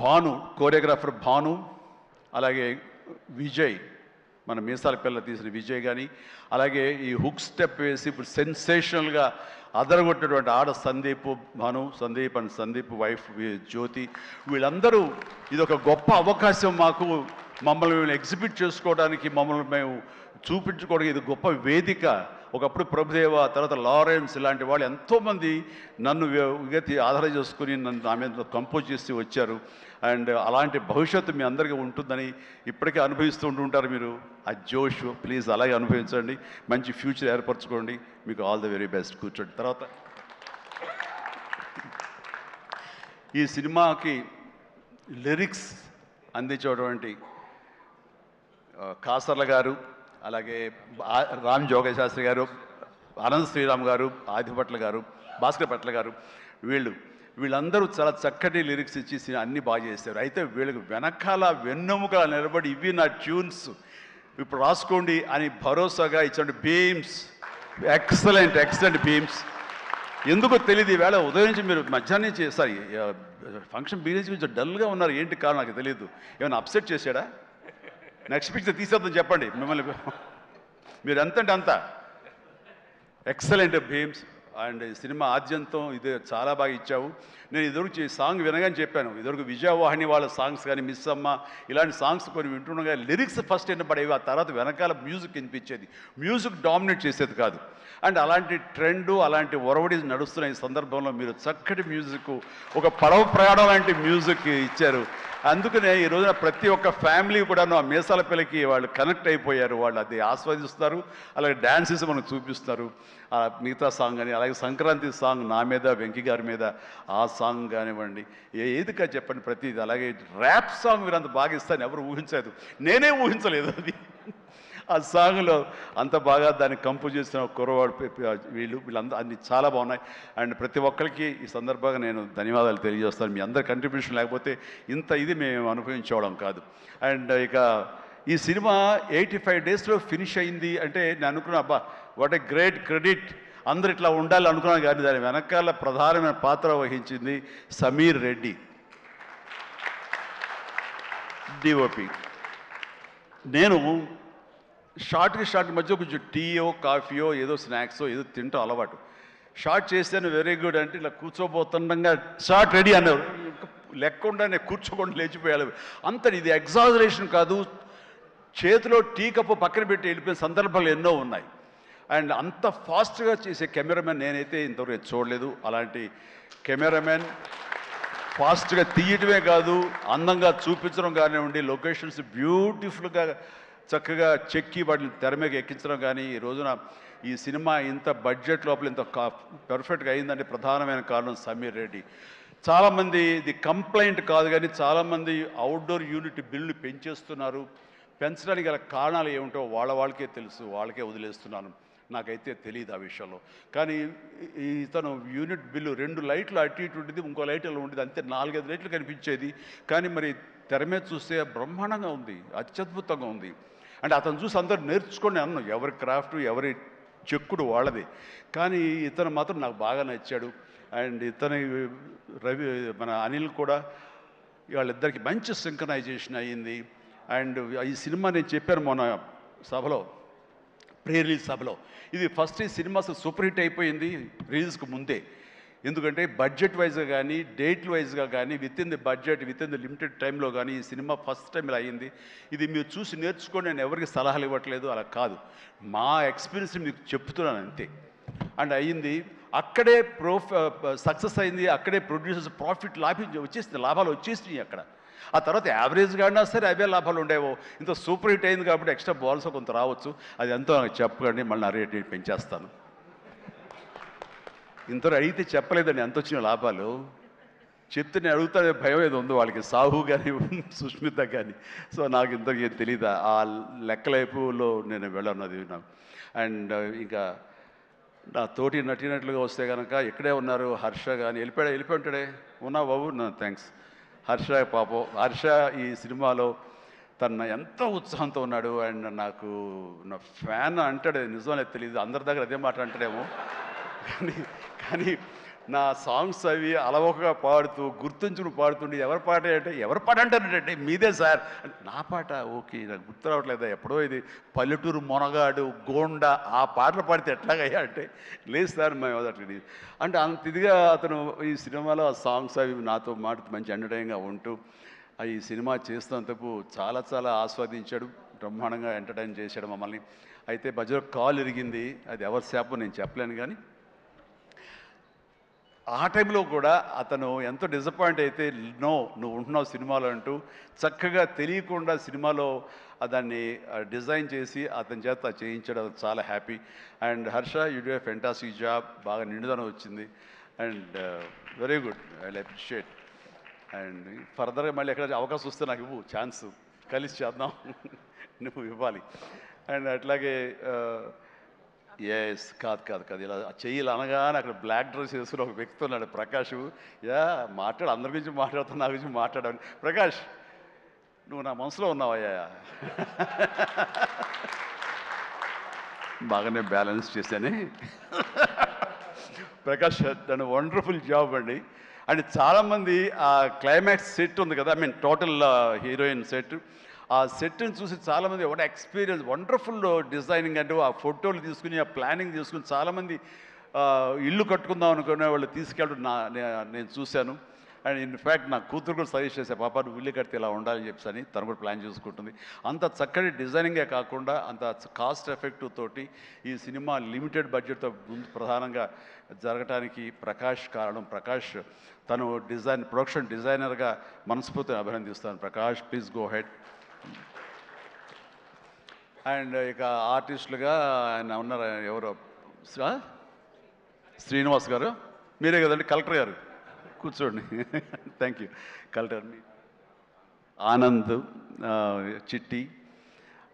భాను, కోరియోగ్రాఫర్ భాను, అలాగే విజయ్, మన మీసాల పిల్ల తీసిన విజయ్ కానీ, అలాగే ఈ హుక్ స్టెప్ వేసి ఇప్పుడు సెన్సేషనల్గా అదరగొట్టినటువంటి ఆడ సందీప్ అండ్ సందీప్ వైఫ్ జ్యోతి, వీళ్ళందరూ ఇది ఒక గొప్ప అవకాశం మాకు, మమ్మల్ని ఎగ్జిబిట్ చేసుకోవడానికి, మమ్మల్ని మేము చూపించుకోవడానికి ఇది గొప్ప వేదిక. ఒకప్పుడు ప్రభుదేవ, తర్వాత లారెన్స్ ఇలాంటి వాళ్ళు ఎంతోమంది నన్ను ఆధారం చేసుకుని నన్ను నా మీద కంపోజ్ చేసి వచ్చారు. అండ్ అలాంటి భవిష్యత్తు మీ అందరికీ ఉంటుందని ఇప్పటికే అనుభవిస్తూ ఉంటుంటారు మీరు. ఆ జోష్ ప్లీజ్ అలాగే అనుభవించండి, మంచి ఫ్యూచర్ ఏర్పరచుకోండి. మీకు ఆల్ ది వెరీ బెస్ట్. కూర్చోండి. తర్వాత ఈ సినిమాకి లిరిక్స్ అందించేటువంటి కాసర్ల గారు, అలాగే రామ్ జోగశాస్త్రి గారు, అనంత్ శ్రీరామ్ గారు, ఆదిపట్ల గారు, భాస్కర్ పట్ల గారు, వీళ్ళందరూ చాలా చక్కటి లిరిక్స్ ఇచ్చి అన్నీ బాగా చేశారు. అయితే వీళ్ళకి వెనకాల వెన్నెముకల నిలబడి ఇవి నా ట్యూన్స్ ఇప్పుడు రాసుకోండి అని భరోసాగా ఇచ్చిన బీమ్స్, ఎక్సలెంట్ బీమ్స్. ఎందుకో తెలియదు, ఈవేళ ఉదయం నుంచి మీరు మధ్యాహ్నం నుంచి సారీ ఫంక్షన్ బిగినింగ్ నుంచి కొంచెం డల్గా ఉన్నారు, ఏంటి కారణం నాకు తెలియదు. ఏమైనా అప్సెట్ చేశాడా? నెక్స్ట్ పిక్చర్ తీసేద్దాం చెప్పండి మిమ్మల్ని. మీరు ఎంతంటే అంత ఎక్సలెంట్ భీమ్స్. అండ్ సినిమా ఆద్యంతం ఇది చాలా బాగా ఇచ్చావు. నేను ఇదివరకు ఈ సాంగ్ వినగానే చెప్పాను, ఇదివరకు విజయవాహిని వాళ్ళ సాంగ్స్ కానీ, మిస్ అమ్మ ఇలాంటి సాంగ్స్ కొన్ని వింటుండగా లిరిక్స్ ఫస్ట్ వినపడేవి, ఆ తర్వాత వెనకాల మ్యూజిక్ వినిపించేది, మ్యూజిక్ డామినేట్ చేసేది కాదు. అండ్ అలాంటి ట్రెండు, అలాంటి ఒరవడి నడుస్తున్న ఈ సందర్భంలో మీరు చక్కటి మ్యూజిక్, ఒక పడవ ప్రయాణం లాంటి మ్యూజిక్ ఇచ్చారు. అందుకనే ఈ రోజున ప్రతి ఒక్క ఫ్యామిలీ కూడాను ఆ మీసాల పిల్లకి వాళ్ళు కనెక్ట్ అయిపోయారు, వాళ్ళు అది ఆస్వాదిస్తున్నారు, అలాగే డ్యాన్సెస్ మనకు చూపిస్తారు. మిగతా సాంగ్ కానీ, అలాగే సంక్రాంతి సాంగ్ నా మీద వెంకీ గారి మీద ఆ సాంగ్ కానివ్వండి, ఏదిగా చెప్పండి ప్రతిది. అలాగే ర్యాప్ సాంగ్ మీరు అంత బాగా ఇస్తాను ఎవరు ఊహించలేదు, నేనే ఊహించలేదు అది. ఆ సాంగ్లో అంత బాగా దాన్ని కంపోజ్ చేసిన కుర్రవాడు వీళ్ళందరూ అన్ని చాలా బాగున్నాయి. అండ్ ప్రతి ఒక్కరికి ఈ సందర్భంగా నేను ధన్యవాదాలు తెలియజేస్తాను. మీ అందరి కంట్రిబ్యూషన్ లేకపోతే ఇంత ఇది మేము అనుభవించుకోవడం కాదు. అండ్ ఇక ఈ సినిమా 85 డేస్లో ఫినిష్ అయింది అంటే నేను అనుకున్నా, అబ్బా వాట్ ఏ గ్రేట్ క్రెడిట్, అందరు ఇట్లా ఉండాలి అనుకున్నాను. కానీ దాని వెనకాల ప్రధానమైన పాత్ర వహించింది సమీర్ రెడ్డి, డిఓపి. నేను షార్ట్ మధ్య కొంచెం టీయో కాఫీయో ఏదో స్నాక్సో ఏదో తింటూ అలవాటు. షార్ట్ చేశాను, వెరీ గుడ్ అంటే ఇలా కూర్చోబోతుండగా షార్ట్ రెడీ అన్నారు. లెక్కకుండా నేను కూర్చోకుండా లేచిపోయాలి. అంత ఇది ఎగ్జాజరేషన్ కాదు, చేతిలో టీ కప్పు పక్కన పెట్టి వెళ్ళిపోయిన సందర్భాలు ఎన్నో ఉన్నాయి. అండ్ అంత ఫాస్ట్గా చేసే కెమెరామెన్ నేనైతే ఇంతవరకు చూడలేదు. అలాంటి కెమెరామెన్ ఫాస్ట్గా తీయటమే కాదు, అందంగా చూపించడం కానివ్వండి, లొకేషన్స్ బ్యూటిఫుల్గా చక్కగా చెక్కి వాటిని తెర మీద ఎక్కించడం కానీ, ఈ రోజున ఈ సినిమా ఇంత బడ్జెట్ లోపల ఇంత పర్ఫెక్ట్గా అయిందంటే ప్రధానమైన కారణం సమీర్ రెడ్డి. చాలామంది ఇది కంప్లైంట్ కాదు కానీ చాలామంది అవుట్డోర్ యూనిట్ బిల్లు పెంచేస్తున్నారు. పెంచడానికి గల కారణాలు ఏమిటో వాళ్ళకే తెలుసు, వాళ్ళకే వదిలేస్తున్నాను, నాకైతే తెలియదు ఆ విషయంలో. కానీ ఇతను యూనిట్ బిల్లు 2 లైట్లు అటు ఇటు ఉండేది, ఇంకో లైట్ అలా ఉండేది, అంతే 4-5 లైట్లు కనిపించేది. కానీ మరి తెర మీద చూస్తే బ్రహ్మాండంగా ఉంది, అత్యద్భుతంగా ఉంది. అంటే అతను చూసి అందరూ నేర్చుకొని అన్నాను, ఎవరి క్రాఫ్ట్ ఎవరి చెక్కుడు వాళ్ళది. కానీ ఇతను మాత్రం నాకు బాగా నచ్చాడు. అండ్ ఇతని మన అనిల్ కూడా, వాళ్ళిద్దరికి మంచి సింక్రనైజేషన్ అయ్యింది. అండ్ ఈ సినిమా నేను చెప్పాను మొన్న సభలో, ప్రీ రిలీజ్ సభలో, ఇది ఫస్ట్ ఈ సినిమా సూపర్ హిట్ అయిపోయింది రిలీజ్కి ముందే. ఎందుకంటే బడ్జెట్ వైజ్గా కానీ, డేట్ వైజ్గా కానీ, with in the budget, with in the limited టైంలో కానీ ఈ సినిమా ఫస్ట్ టైం ఇలా అయ్యింది. ఇది మీరు చూసి నేర్చుకొని నేను ఎవరికి సలహాలు ఇవ్వట్లేదు, అలా కాదు, మా ఎక్స్పీరియన్స్ మీకు చెప్తున్నాను అంతే. అండ్ అయ్యింది, అక్కడే సక్సెస్ అయింది, అక్కడే ప్రొడ్యూసర్స్ ప్రాఫిట్ లాభాలు వచ్చేసినాయి అక్కడ. ఆ తర్వాత యావరేజ్గా అయినా సరే అవే లాభాలు ఉండేవో. ఇంత సూపర్ హిట్ అయింది కాబట్టి ఎక్స్ట్రా బాల్స్ కొంత రావచ్చు, అది ఎంతో నాకు చెప్పకండి, మళ్ళీ నా రేట్ పెంచేస్తాను. ఇంత అడిగితే చెప్పలేదండి ఎంత వచ్చిన లాభాలు, చెప్తే నేను అడుగుతానే భయం ఏదో ఉందో వాళ్ళకి, సాహు కానీ సుష్మిత కానీ. సో నాకు ఇంతకీ తెలియదు, ఆ లెక్కలైపులో నేను వెళ్ళన్నది నాకు. అండ్ ఇంకా నా తోటి నటినట్లుగా వస్తే కనుక ఇక్కడే ఉన్నారు హర్ష కానీ వెళ్ళిపోయి ఉంటాడే ఉన్నా బాబు థ్యాంక్స్ హర్ష పాపం హర్ష ఈ సినిమాలో తన ఎంతో ఉత్సాహంతో ఉన్నాడు అండ్ నాకు నా ఫ్యాన్ అంటాడు నిజమనే తెలియదు అందరి దగ్గర అదే మాట అంటాడేమో కానీ కానీ నా సాంగ్స్ అవి అలవోకగా పాడుతూ గుర్తుంచుకుని పాడుతుండే ఎవరి పాట అంటే ఎవరి పాట అంటారంటే మీదే సార్ అంటే నా పాట ఓకే నాకు గుర్తు రావట్లేదా ఎప్పుడో ఇది పల్లెటూరు మొనగాడు గోండా ఆ పాటలు పాడితే ఎట్లాగయ్యా అంటే లేదు సార్ మేము అట్లా అంటే అంత ఇదిగా అతను ఈ సినిమాలో ఆ సాంగ్స్ అవి నాతో మాట మంచి ఎంటర్టైన్గా ఉంటూ ఈ సినిమా చేస్తున్నందుకు చాలా చాలా ఆస్వాదించాడు బ్రహ్మాండంగా ఎంటర్టైన్ చేశాడు మమ్మల్ని అయితే మధ్యలో కాల్ ఇరిగింది అది ఎవరి శాపం నేను చెప్పలేను కానీ ఆ టైంలో కూడా అతను ఎంతో డిసప్పాయింట్ అయితే నువ్వు ఉంటున్నావు సినిమాలో అంటూ చక్కగా తెలియకుండా సినిమాలో దాన్ని డిజైన్ చేసి అతని చేత చేయించాడు అది చాలా happy and Harsha you do a fantastic job బాగా నిండుదనం వచ్చింది and very good I appreciate and ఫర్దర్గా మళ్ళీ ఎక్కడ అవకాశం వస్తే నాకు ఇవ్వు ఛాన్స్ కలిసి చేద్దాం నువ్వు ఇవ్వాలి అండ్ అట్లాగే ఎస్ కాదు ఇలా చెయ్యాలి అనగానే అక్కడ బ్లాక్ డ్రెస్ వేసుకుని ఒక వ్యక్తి ఉన్నాడు ప్రకాష్ మాట్లాడు అందరి గురించి మాట్లాడుతున్నా నా గురించి మాట్లాడాను ప్రకాష్ నువ్వు నా మనసులో ఉన్నావయ్యా బాగానే బ్యాలెన్స్ చేశానే ప్రకాష్ తను వండర్ఫుల్ జాబ్ అండి అండ్ చాలామంది ఆ క్లైమాక్స్ సెట్ ఉంది కదా I mean total heroine set ఆ సెట్ని చూసి చాలామంది ఒక ఎక్స్పీరియన్స్ వండర్ఫుల్ డిజైనింగ్ అంటే ఆ ఫోటోలు తీసుకుని ఆ ప్లానింగ్ తీసుకుని చాలామంది ఇల్లు కట్టుకుందాం అనుకునే వాళ్ళు తీసుకెళ్ళడం నేను చూశాను అండ్ ఇన్ఫ్యాక్ట్ నా కూతురు కూడా సజెస్ట్ చేసే పాప నువ్వు ఇల్లు కడితే ఇలా ఉండాలని చెప్పని తను కూడా ప్లాన్ చేసుకుంటుంది అంత చక్కటి డిజైనింగే కాకుండా అంత కాస్ట్ ఎఫెక్టివ్ తోటి ఈ సినిమా లిమిటెడ్ బడ్జెట్తో ముందు ప్రధానంగా జరగటానికి ప్రకాష్ కారణం ప్రకాష్ తను ప్రొడక్షన్ డిజైనర్గా మనస్ఫూర్తిగా అభినందిస్తాను Prakash please go ahead and ఇక ఆర్టిస్టులుగా ఆయన ఉన్నారు ఎవరో శ్రీనివాస్ గారు మీరే కదండి కలెక్టర్ గారు కూర్చోండి థ్యాంక్ యూ కలెక్టర్ ఆనంద్ చిట్టి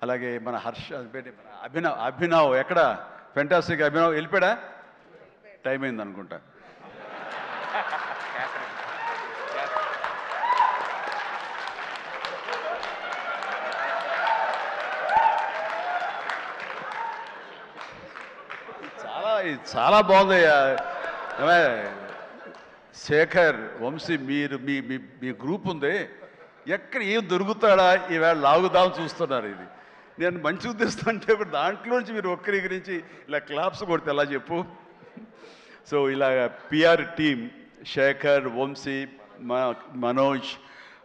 అలాగే మన హర్ష మన అభినవ్ ఎక్కడ ఫెంటాస్టిక్ అభినవ్ వెళ్ళిపోయాడా టైం అయింది అనుకుంటా చాలా బాగుందయ్యా శేఖర్ వంశీ మీరు మీ గ్రూప్ ఉంది ఎక్కడ ఏం దొరుకుతాడా ఈవేళ లాగుదాం చూస్తున్నారు ఇది నేను మంచి ఉద్దేశం అంటే ఇప్పుడు దాంట్లోంచి మీరు ఒక్కరి గురించి ఇలా క్లాప్స్ కొడితే ఎలా చెప్పు సో ఇలా PR team Shekhar Vamsi Manoj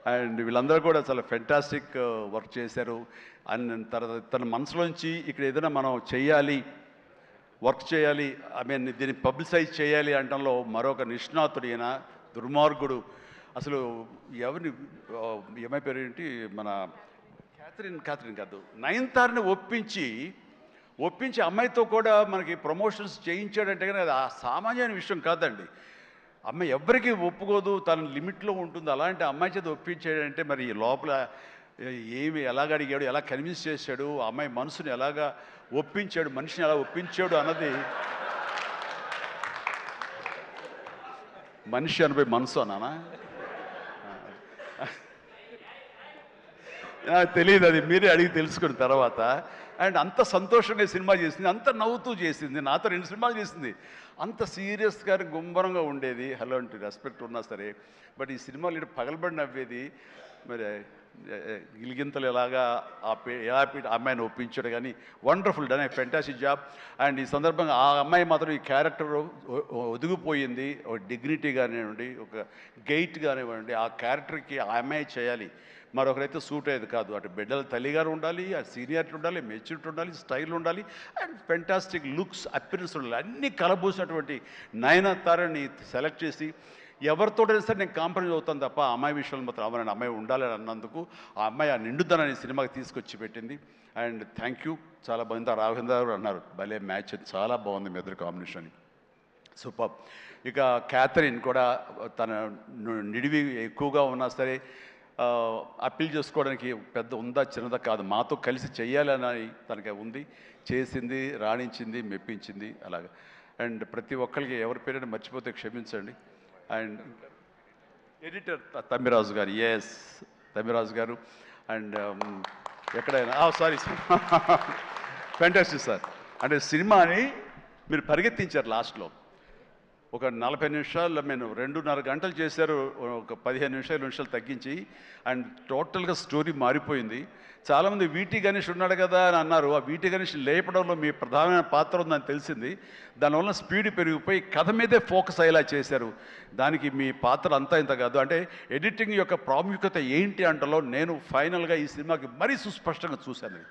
and వీళ్ళందరూ కూడా చాలా ఫెంటాస్టిక్ వర్క్ చేశారు అండ్ తర్వాత తన మనసులోంచి ఇక్కడ ఏదైనా మనం చెయ్యాలి వర్క్ చేయాలి ఐ మీన్ దీన్ని పబ్లిసైజ్ చేయాలి అంటంలో మరొక నిష్ణాతుడు ఈయన దుర్మార్గుడు అసలు ఎవరిని ఏమై పేరు ఏంటి మన క్యాథరిన్ కాదు నయనతారని ఒప్పించి అమ్మాయితో కూడా మనకి ప్రమోషన్స్ చేయించాడంటే కానీ అది ఆ సామాన్యమైన విషయం కాదండి అమ్మాయి ఎవరికి ఒప్పుకోదు తన లిమిట్లో ఉంటుంది అలాంటి అమ్మాయి చేత ఒప్పించాడంటే మరి లోపల ఏమి ఎలాగ అడిగాడు ఎలా కన్విన్స్ చేశాడు ఆ అమ్మాయి మనసుని ఎలాగా ఒప్పించాడు మనిషిని ఎలా ఒప్పించాడు అన్నది మనిషి అనిపోయి మనసు అన్నానా తెలియదు అది మీరే అడిగి తెలుసుకున్న తర్వాత అండ్ అంత సంతోషంగా సినిమా చేసింది అంత నవ్వుతూ చేసింది నాతో 2 సినిమాలు చేసింది అంత సీరియస్గా గుంభరంగా ఉండేది అలాంటి రెస్పెక్ట్ ఉన్నా సరే బట్ ఈ సినిమాలు ఇటు పగలబడి నవ్వేది మరి గిలిగింతలు ఎలాగా ఎలా అమ్మాయిని ఒప్పించాడు కానీ wonderful done a fantastic job and ఈ సందర్భంగా ఆ అమ్మాయి మాత్రం ఈ క్యారెక్టర్ ఒదిగిపోయింది ఒక డిగ్నిటీ కానివ్వండి ఒక గెయిట్ కానివ్వండి ఆ క్యారెక్టర్కి ఆ అమ్మాయి చేయాలి మరొకరైతే సూట్ అయ్యేది కాదు అటు బిడ్డల తల్లిగారు ఉండాలి ఆ సీనియారిటీ ఉండాలి మెచ్యూరిటీ ఉండాలి స్టైల్ ఉండాలి అండ్ ఫెంటాస్టిక్ లుక్స్ అపిరెన్స్ ఉండాలి అన్నీ కలబోసినటువంటి నయనతారని సెలెక్ట్ చేసి ఎవరితోటైనా సరే నేను కాంప్రమైజ్ అవుతాను తప్ప ఆ అమ్మాయి విషయంలో మాత్రం అమ్మాయి అమ్మాయి ఉండాలని అన్నందుకు ఆ అమ్మాయి ఆ నిండుదనాన్ని సినిమాకి తీసుకొచ్చి పెట్టింది అండ్ థ్యాంక్ యూ చాలా బాగుంది రాఘవేంద్ర గారు అన్నారు భలే మ్యాచ్ చాలా బాగుంది మీ ఇద్దరు కాంబినేషన్ సూపర్ ఇక క్యాథరిన్ కూడా తన నిడివి ఎక్కువగా ఉన్నా సరే అప్పీల్ చేసుకోవడానికి పెద్ద ఉందా చిన్నదా కాదు మాతో కలిసి చెయ్యాలని తనకి ఉంది చేసింది రాణించింది మెప్పించింది అలాగా అండ్ ప్రతి ఒక్కరికి ఎవరి పేరైనా మర్చిపోతే క్షమించండి. అండ్ ఎడిటర్ తమ్మిరాజు గారు, ఎస్ తమ్మిరాజు గారు. అండ్ ఎక్కడైనా సారీ ఫ్యాంటాస్టిక్ సార్. అంటే సినిమాని మీరు పరిగెత్తించారు లాస్ట్లో. ఒక 40 నిమిషాల్లో నేను 2.5 గంటలు చేశారు, ఒక 15 నిమిషాలు తగ్గించి. అండ్ టోటల్గా స్టోరీ మారిపోయింది. చాలామంది వీటి గణేష్ ఉన్నాడు కదా అని అన్నారు. ఆ వీటి గణేష్ లేపడంలో మీ ప్రధానమైన పాత్ర ఉందని తెలిసింది. దానివల్ల స్పీడ్ పెరిగిపోయి కథ మీదే ఫోకస్ అయ్యేలా చేశారు. దానికి మీ పాత్ర అంతా ఇంత కాదు. అంటే ఎడిటింగ్ యొక్క ప్రాముఖ్యత ఏంటి అంటలో నేను ఫైనల్గా ఈ సినిమాకి మరీ సుస్పష్టంగా చూశాను.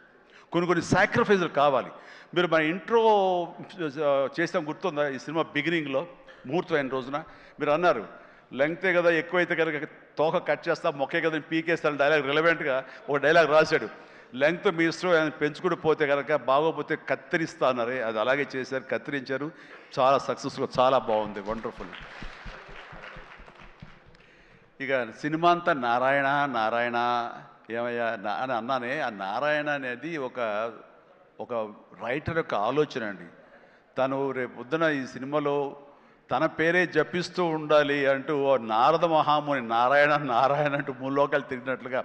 కొన్ని సాక్రిఫైజులు కావాలి. మీరు మన ఇంట్రో చేసాం గుర్తుందా? ఈ సినిమా బిగినింగ్లో ముహూర్తం అయిన రోజున మీరు అన్నారు, లెంగ్తే కదా ఎక్కువైతే కనుక తోక కట్ చేస్తా, మొక్కే కదా పీకేస్తాను డైలాగ్. రిలవెంట్గా ఒక డైలాగ్ రాశాడు, లెంగ్త్ మీ ఇష్టం ఆయన పెంచుకుంటూ పోతే కనుక బాగోపోతే కత్తిరిస్తా అన్నారే, అది అలాగే చేశారు, కత్తిరించారు. చాలా సక్సెస్ఫుల్, చాలా బాగుంది, వండర్ఫుల్. ఇక సినిమా అంతా నారాయణ నారాయణ ఏమయ్యా అని అన్నానే. ఆ నారాయణ అనేది ఒక రైటర్ యొక్క ఆలోచన అండి. తను రేపు పొద్దున ఈ సినిమాలో తన పేరే జపిస్తూ ఉండాలి అంటూ నారద మహాముని నారాయణ నారాయణ అంటూ మూలోకాలు తిరిగినట్లుగా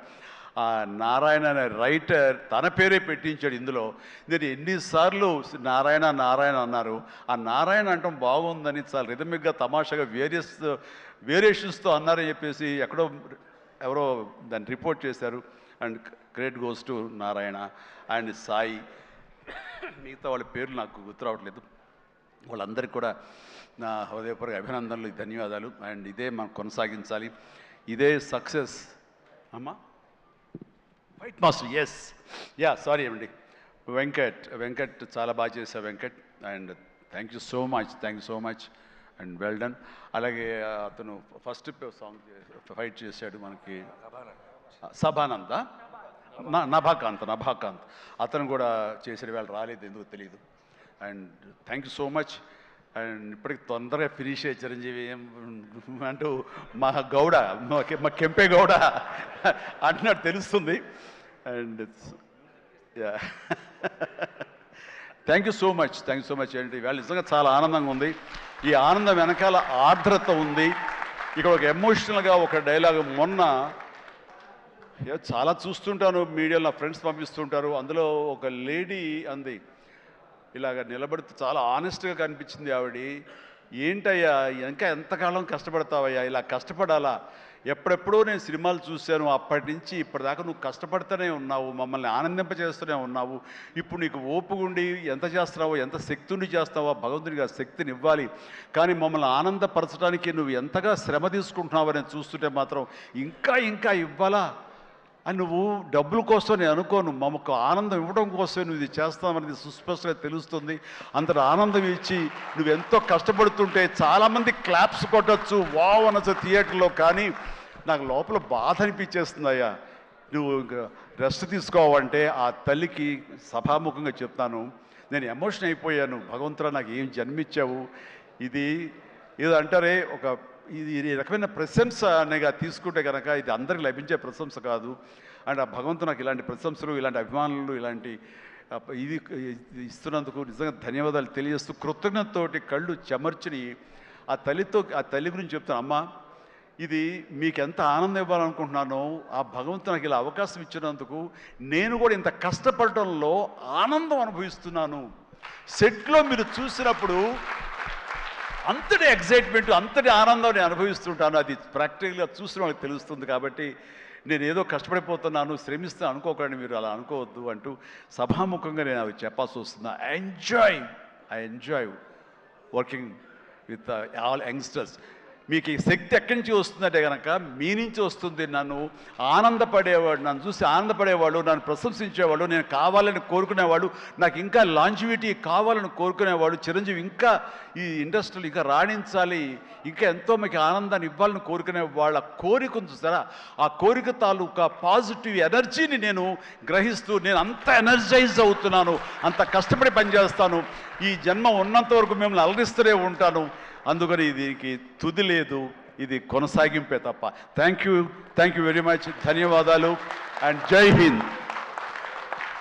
ఆ నారాయణ అనే రైటర్ తన పేరే పెట్టించాడు ఇందులో. నేను ఎన్నిసార్లు నారాయణ నారాయణ అన్నారు. ఆ నారాయణ అంటాం బాగుందని చాలా రిథమిక్గా తమాషాగా వేరియేషన్స్తో అన్నారని చెప్పేసి ఎవరో దాన్ని రిపోర్ట్ చేశారు. And credit goes to Narayana and Sai. మిగతా వాళ్ళ పేర్లు నాకు గుర్తు రావట్లేదు. వాళ్ళందరికీ కూడా నా హృదయపూర్వక అభినందనలు, ధన్యవాదాలు. అండ్ ఇదే మనం కొనసాగించాలి, ఇదే సక్సెస్. అమ్మా వైట్ మాస్టర్, ఎస్ సారీ అండి, వెంకట్ చాలా బాగా చేశారు Venkat. And thank you so much and well done. అలాగే అతను ఫస్ట్ సాంగ్ ఫైట్ చేశాడు మనకి సభానంద నభాకాంత్ అతను కూడా చేసాడు. వాళ్ళు రాలేదు, ఎందుకు తెలియదు. And thank you so much. And ఇప్పటికి తొందరగా ఫినిష్ అయ్యే చిరంజీవి అంటూ మా గౌడ, మా కెంపే గౌడ అంటున్నట్టు తెలుస్తుంది. And thank you so much ఏంటి ఇవాళ నిజంగా చాలా ఆనందంగా ఉంది. ఈ ఆనందం వెనకాల ఆర్ద్రత ఉంది. ఇక్కడ ఒక ఎమోషనల్గా ఒక డైలాగ్ మొన్న చాలా చూస్తుంటాను మీడియాలో, నా ఫ్రెండ్స్ పంపిస్తుంటారు. అందులో ఒక లేడీ అంది, ఇలాగ నిలబడుతూ చాలా ఆనెస్ట్గా కనిపించింది ఆవిడ. ఏంటయ్యా ఇంకా ఎంతకాలం కష్టపడతావయ్యా, ఇలా కష్టపడాలా? ఎప్పుడెప్పుడో నేను సినిమాలు చూశాను, అప్పటి నుంచి ఇప్పటిదాకా నువ్వు కష్టపడుతూనే ఉన్నావు, మమ్మల్ని ఆనందింపజేస్తూనే ఉన్నావు. ఇప్పుడు నీకు ఓపుగుండి ఎంత చేస్తున్నావో, ఎంత శక్తిని చేస్తావో, భగవంతుడికి ఆ శక్తిని ఇవ్వాలి. కానీ మమ్మల్ని ఆనందపరచడానికి నువ్వు ఎంతగా శ్రమ తీసుకుంటున్నావు అని చూస్తుంటే మాత్రం ఇంకా ఇవ్వాలా అని నువ్వు డబ్బుల కోసం నేను అనుకోను, మమ్మకు ఆనందం ఇవ్వడం కోసం నువ్వు ఇది చేస్తావనేది సుస్పష్టంగా తెలుస్తుంది. అంతటి ఆనందం ఇచ్చి నువ్వు ఎంతో కష్టపడుతుంటే చాలామంది క్లాప్స్ కొట్టచ్చు, వావ్ అనొచ్చు థియేటర్లో. కానీ నాకు లోపల బాధ అనిపించేస్తుందయ్యా. నువ్వు రెస్ట్ తీసుకోవాలంటే ఆ తల్లికి సభాముఖంగా చెప్తాను, నేను ఎమోషన్ అయిపోయాను. భగవంతుడా నాకు ఏం జన్మించావు. ఇది ఏదో అంటారే, ఇది రకమైన ప్రశంస అనేగా తీసుకుంటే కనుక ఇది అందరికి లభించే ప్రశంస కాదు. అండ్ ఆ భగవంతుడు నాకు ఇలాంటి ప్రశంసలు, ఇలాంటి అభిమానులు, ఇలాంటి ఇది ఇస్తున్నందుకు నిజంగా ధన్యవాదాలు తెలియజేస్తూ కృతజ్ఞతతోటి కళ్ళు చెమర్చుని ఆ తల్లి గురించి చెప్తాను. అమ్మ, ఇది మీకు ఎంత ఆనందం ఇవ్వాలనుకుంటున్నానో ఆ భగవంతుడు నాకు ఇలా అవకాశం ఇచ్చినందుకు నేను కూడా ఇంత కష్టపడటంలో ఆనందం అనుభవిస్తున్నాను. సెట్లో మీరు చూసినప్పుడు అంతటి ఎగ్జైట్మెంట్, అంతటి ఆనందాన్ని అనుభవిస్తుంటాను. అది ప్రాక్టికల్గా చూసిన వాళ్ళకి తెలుస్తుంది. కాబట్టి నేను ఏదో కష్టపడిపోతున్నాను, శ్రమిస్తాను అనుకోకండి, మీరు అలా అనుకోవద్దు అంటూ సభాముఖంగా నేను అవి చెప్పాల్సి వస్తుంది. I enjoy working with all youngsters. మీకు ఈ శక్తి ఎక్కడి నుంచి వస్తుందంటే కనుక మీ నుంచి వస్తుంది. నన్ను చూసి ఆనందపడేవాళ్ళు, నన్ను ప్రశంసించేవాళ్ళు, నేను కావాలని కోరుకునేవాళ్ళు, నాకు ఇంకా లాంజివిటీ కావాలని కోరుకునేవాళ్ళు, చిరంజీవి ఇంకా ఈ ఇండస్ట్రీలో ఇంకా రాణించాలి, ఇంకా ఎంతో మీకు ఆనందాన్ని ఇవ్వాలని కోరుకునే వాళ్ళ కోరిక ఉంది చూసారా, ఆ కోరిక తాలూకా పాజిటివ్ ఎనర్జీని నేను గ్రహిస్తూ నేను అంత ఎనర్జైజ్ అవుతున్నాను, అంత కష్టపడి పనిచేస్తాను. ఈ జన్మ ఉన్నంత వరకు మిమ్మల్ని అలరిస్తూనే ఉంటాను. అందుకని దీనికి తుది లేదు, ఇది కొనసాగింపే తప్ప. Thank you very much. ధన్యవాదాలు అండ్ జై Hind.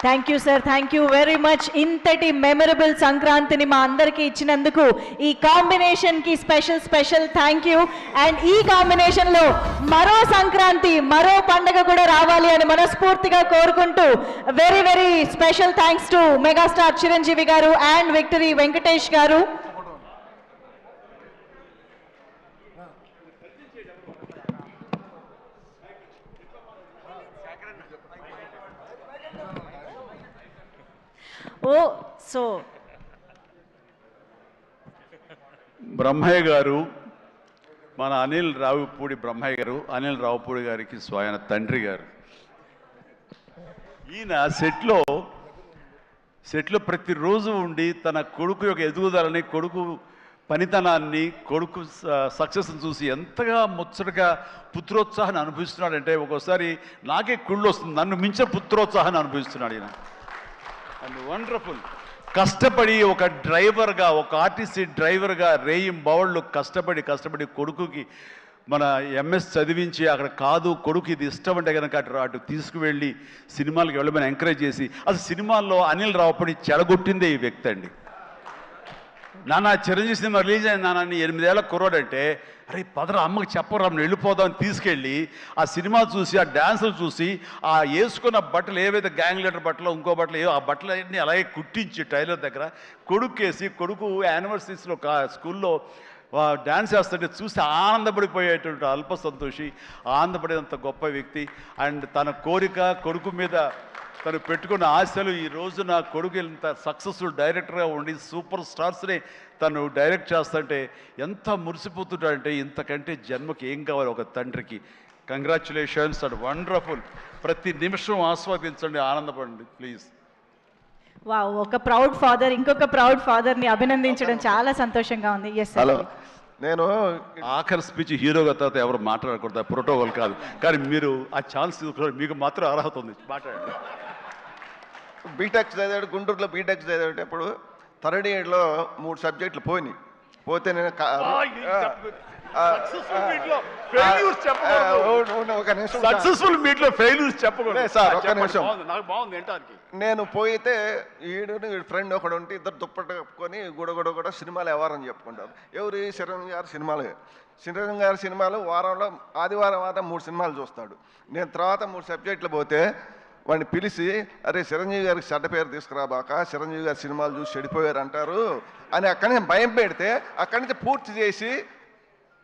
Thank you sir, thank you very much. ఇంతటి మెమరబుల్ సంక్రాంతిని మా అందరికీ ఇచ్చినందుకు ఈ కాంబినేషన్కి స్పెషల్ థ్యాంక్ యూ. అండ్ ఈ కాంబినేషన్లో మరో సంక్రాంతి, మరో పండగ కూడా రావాలి అని మనస్ఫూర్తిగా కోరుకుంటూ very special thanks to megastar Chiranjeevi గారు అండ్ విక్టరీ వెంకటేష్ గారు. బ్రహ్మయ్య గారు, మన అనిల్ రావుపూడి బ్రహ్మయ్య గారు, అనిల్ రావుపూడి గారికి స్వయం తండ్రి గారు. ఈయన సెట్లో ప్రతిరోజు ఉండి తన కొడుకు యొక్క ఎదుగుదలని, కొడుకు పనితనాన్ని, కొడుకు సక్సెస్ని చూసి ఎంతగా ముచ్చటగా పుత్రోత్సాహాన్ని అనుభవిస్తున్నాడంటే ఒక్కోసారి నాకే కుళ్ళు వస్తుంది. నన్ను మించిన పుత్రోత్సాహాన్ని అనుభవిస్తున్నాడు ఈయన. And wonderful. కష్టపడి ఒక డ్రైవర్గా, ఒక ఆర్టీసీ డ్రైవర్గా రేయింబవళ్ళు కష్టపడి కొడుకుకి మన ఎంఎస్ చదివించి అక్కడ కాదు కొడుకు ఇది ఇష్టం అంటే కనుక అటు తీసుకువెళ్ళి సినిమాలకు వెళ్ళమని ఎంకరేజ్ చేసి అసలు సినిమాల్లో అనిల్ రావుపూడి చెడగొట్టిందే ఈ వ్యక్తి అండి. నాన్న చిరంజీవి సినిమా రిలీజ్ అయిన నాన్న 8 ఏళ్ల కుర్రాడంటే అరే పదరా అమ్మకి చెప్పరా వెళ్ళిపోదామని తీసుకెళ్ళి ఆ సినిమా చూసి ఆ డ్యాన్సులు చూసి ఆ వేసుకున్న బట్టలు ఏవైతే గ్యాంగ్ లీడర్ బట్టలు ఇంకో బట్టలు ఆ బట్టలు అన్నీ అలాగే కుట్టించి టైలర్ దగ్గర కొడుకేసి కొడుకు యానివర్సరీస్లో స్కూల్లో డ్యాన్స్ చేస్తుంటే చూసి ఆనందపడిపోయేటువంటి అల్ప సంతోషి, ఆనందపడేంత గొప్ప వ్యక్తి. అండ్ తన కోరిక, కొడుకు మీద తను పెట్టుకున్న ఆశలు, ఈ రోజు నా కొడుకు ఇంత సక్సెస్ఫుల్ డైరెక్టర్గా ఉండి సూపర్ స్టార్స్ని తను డైరెక్ట్ చేస్తుంటే ఎంత మురిసిపోతుంటాడంటే ఇంతకంటే జన్మకి ఏం కావాలి ఒక తండ్రికి. Congratulations and wonderful. ప్రతి నిమిషం ఆస్వాదించండి, ఆనందపడండి ప్లీజ్. వావ్, ఒక ప్రౌడ్ ఫాదర్ ఇంకొక ప్రౌడ్ ఫాదర్ని అభినందించడం చాలా సంతోషంగా ఉంది. ఎస్ హలో, నేను ఆఖరి స్పీచ్ హీరోగా తర్వాత ఎవరు మాట్లాడకూడదు, ప్రోటోకాల్ కాదు, కానీ మీరు ఆ ఛాన్స్ తీసుకున్నారు, మీకు మాత్రం అర్హత ఉంది, మాట్లాడండి. బీటెక్ చదివాడు, గుంటూరులో బీటెక్ చదివేటప్పుడు థర్డ్ ఇయర్లో 3 సబ్జెక్టులు పోతే నేను ఒక నిమిషం సక్సెస్ఫుల్ మీట్లో ఫెయిల్యూర్స్ చెప్పకూడదు సార్, ఒక నిమిషం. నాకు బాగుంది ఏంటానికి. నేను పోయితే వీడి ఫ్రెండ్ ఒకడు ఉంటే ఇద్దరు దుప్పట కప్పుకొని గుడగుడ సినిమాలు ఎవరని చెప్పుకుంటారు. ఎవరు? చిరంజీవి గారి సినిమాలు. చిరంజీవి గారి సినిమాలు వారంలో ఆదివారం 3 సినిమాలు చూస్తాడు. నేను తర్వాత 3 సబ్జెక్టులు పోతే వాడిని పిలిచి అరే చిరంజీవి గారికి చెడ్డ పేరు తీసుకురాబాక, చిరంజీవి గారి సినిమాలు చూసి చెడిపోయారు అంటారు అని అక్కడి నుంచి భయం పెడితే అక్కడి నుంచి పూర్తి చేసి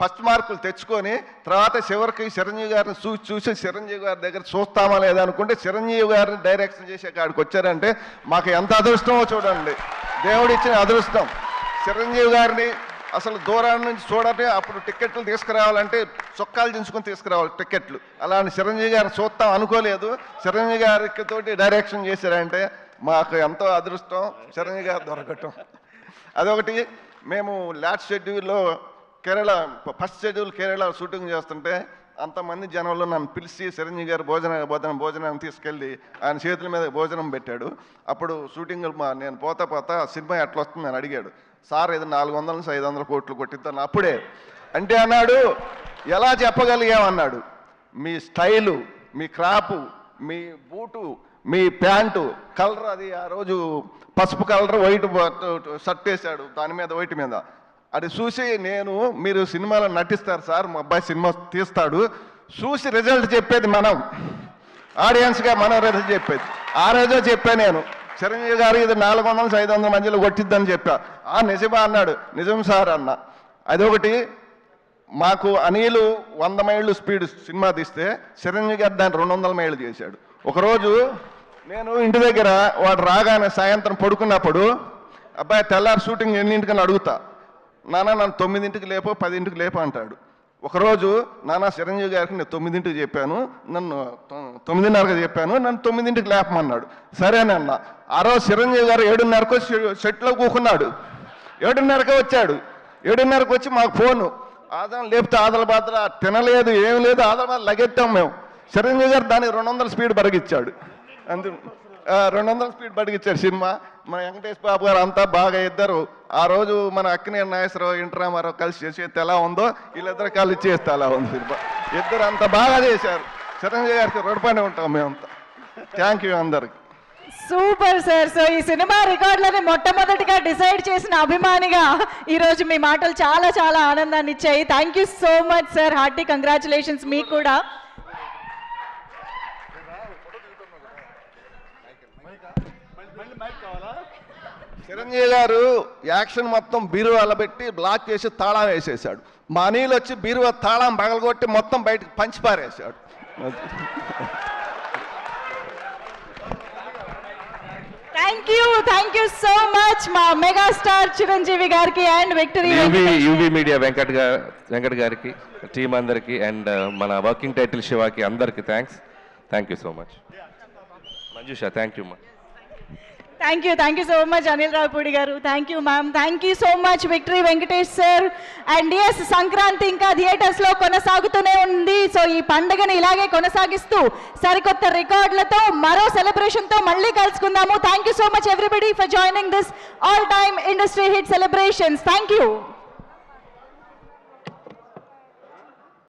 ఫస్ట్ మార్కులు తెచ్చుకొని తర్వాత చివరికి చిరంజీవి గారిని చూసి చిరంజీవి గారి దగ్గర చూస్తామా లేదా అనుకుంటే చిరంజీవి గారిని డైరెక్షన్ చేసే కాడికి వచ్చారంటే మాకు ఎంత అదృష్టమో చూడండి. దేవుడిచ్చిన అదృష్టం. చిరంజీవి గారిని అసలు దూరం నుంచి చూడండి, అప్పుడు టికెట్లు తీసుకురావాలంటే చొక్కాలు దించుకొని తీసుకురావాలి టికెట్లు. అలాంటి చిరంజీవి గారిని చూస్తాం అనుకోలేదు. చిరంజీవి గారికి తోటి డైరెక్షన్ చేశారంటే మాకు ఎంతో అదృష్టం చిరంజీవి గారు దొరకటం. అదొకటి. మేము లాస్ట్ షెడ్యూల్లో Kerala, first schedule Kerala shooting చేస్తుంటే అంతమంది జనంలో నన్ను పిలిచి చిరంజీవి గారు భోజనాన్ని తీసుకెళ్ళి ఆయన చేతుల మీద భోజనం పెట్టాడు. అప్పుడు షూటింగ్ నేను పోతా సినిమా ఎట్లా వస్తుంది అని అడిగాడు. సార్ ఇది 400 నుంచి 500 కోట్లు కొట్టిద్దాను. అప్పుడే అంటే అన్నాడు ఎలా చెప్పగలిగామన్నాడు. మీ స్టైలు, మీ క్రాపు, మీ బూటు, మీ ప్యాంటు కలర్, అది ఆ రోజు పసుపు కలర్ వైట్ షర్ట్ వేశాడు, దాని మీద వైట్ మీద. అది చూసి నేను మీరు సినిమాలో నటిస్తారు సార్, మా అబ్బాయి సినిమా తీస్తాడు, చూసి రిజల్ట్ చెప్పేది మనం, ఆడియన్స్గా మనం రిజల్ట్ చెప్పేది. ఆ రోజే చెప్పాను నేను చిరంజీవి గారు ఇది 400 నుంచి 500 మధ్యలో కొట్టిద్దని చెప్పా. నిజమా అన్నాడు. నిజం సార్ అన్న. అదొకటి. మాకు అనిలు 100 మైళ్ళు స్పీడ్ సినిమా తీస్తే చిరంజీవి గారు దాన్ని 200 మైళ్ళు చేశాడు. ఒకరోజు నేను ఇంటి దగ్గర వాడు రాగానే సాయంత్రం పడుకున్నప్పుడు అబ్బాయి తెల్లారి షూటింగ్ ఎన్నింటికని అడుగుతా. నాన్న నన్ను 9ంటికి లేపో 10ంటికి లేపో అంటాడు. ఒకరోజు నాన్న చిరంజీవి గారికి నేను 9ంటికి చెప్పాను, నన్ను 9:30కి చెప్పాను, నన్ను 9ంటికి లేపమన్నాడు. సరేనన్న. ఆ రోజు చిరంజీవి గారు 7:30కు సెట్లో కూకున్నాడు. 7:30కే వచ్చాడు. 7:30కి వచ్చి మాకు ఫోను, ఆదం లేపితే ఆదల బాధల తినలేదు, ఏం లేదు, ఆదల బాధ లగెత్తాం మేము. చిరంజీవి గారు దాన్ని 200 స్పీడ్ బరిగిచ్చాడు. అందు 200 స్పీడ్ బడిగిచ్చాడు సినిమా. మన వెంకటేష్ బాబు గారు అంతా బాగా ఇద్దరు. ఆ రోజు మన అక్కినేని నాగేశ్వరరావు, ఎన్టీ రామారావు కలిసి చేసేది ఎలా ఉందో వీళ్ళిద్దరు కలిసి చేస్తే అలా ఉంది సినిమా. ఇద్దరు అంత బాగా చేశారు. చిరంజీవి గారికి రుణపడి ఉంటాం మేమంతా. థ్యాంక్ యూ అందరికి. Super sir. సో ఈ సినిమా రికార్డులని మొట్టమొదటిగా డిసైడ్ చేసిన అభిమానిగా ఈరోజు మీ మాటలు చాలా చాలా ఆనందాన్ని ఇచ్చాయి. Thank you so much sir. Hearty congratulations మీకు కూడా. చిరంజీవి గారు యాక్షన్ మొత్తం బీరువాల పెట్టి బ్లాక్ చేసి తాళం వేసేసాడు. మా అనిల్ వచ్చి బీరువా తాళం పగలగొట్టి మొత్తం బయటకు పంచి పారేసాడు. థ్యాంక్ యూ సో మచ్ మా మెగాస్టార్ చిరంజీవి గారికి and victory UV media Venkat గారికి, టీం అందరికి, అండ్ మన వర్కింగ్ టైటిల్ శివాకి అందరికి thank you so much. Manjusha thank you మా. Thank you so much Anil Ravipudi garu. Thank you ma'am. Thank you so much victory Venkatesh sir. And yes, Sankranti ఇంకా theatres లో కొనసాగుతూనే ఉంది. సో ఈ పండుగని ఇలాగే కొనసాగిస్తూ సరికొత్త రికార్డులతో మరో సెలబ్రేషన్ తో మళ్ళీ కలుసుకుందాము. Thank you so much everybody for joining this all time industry hit celebrations. Thank you.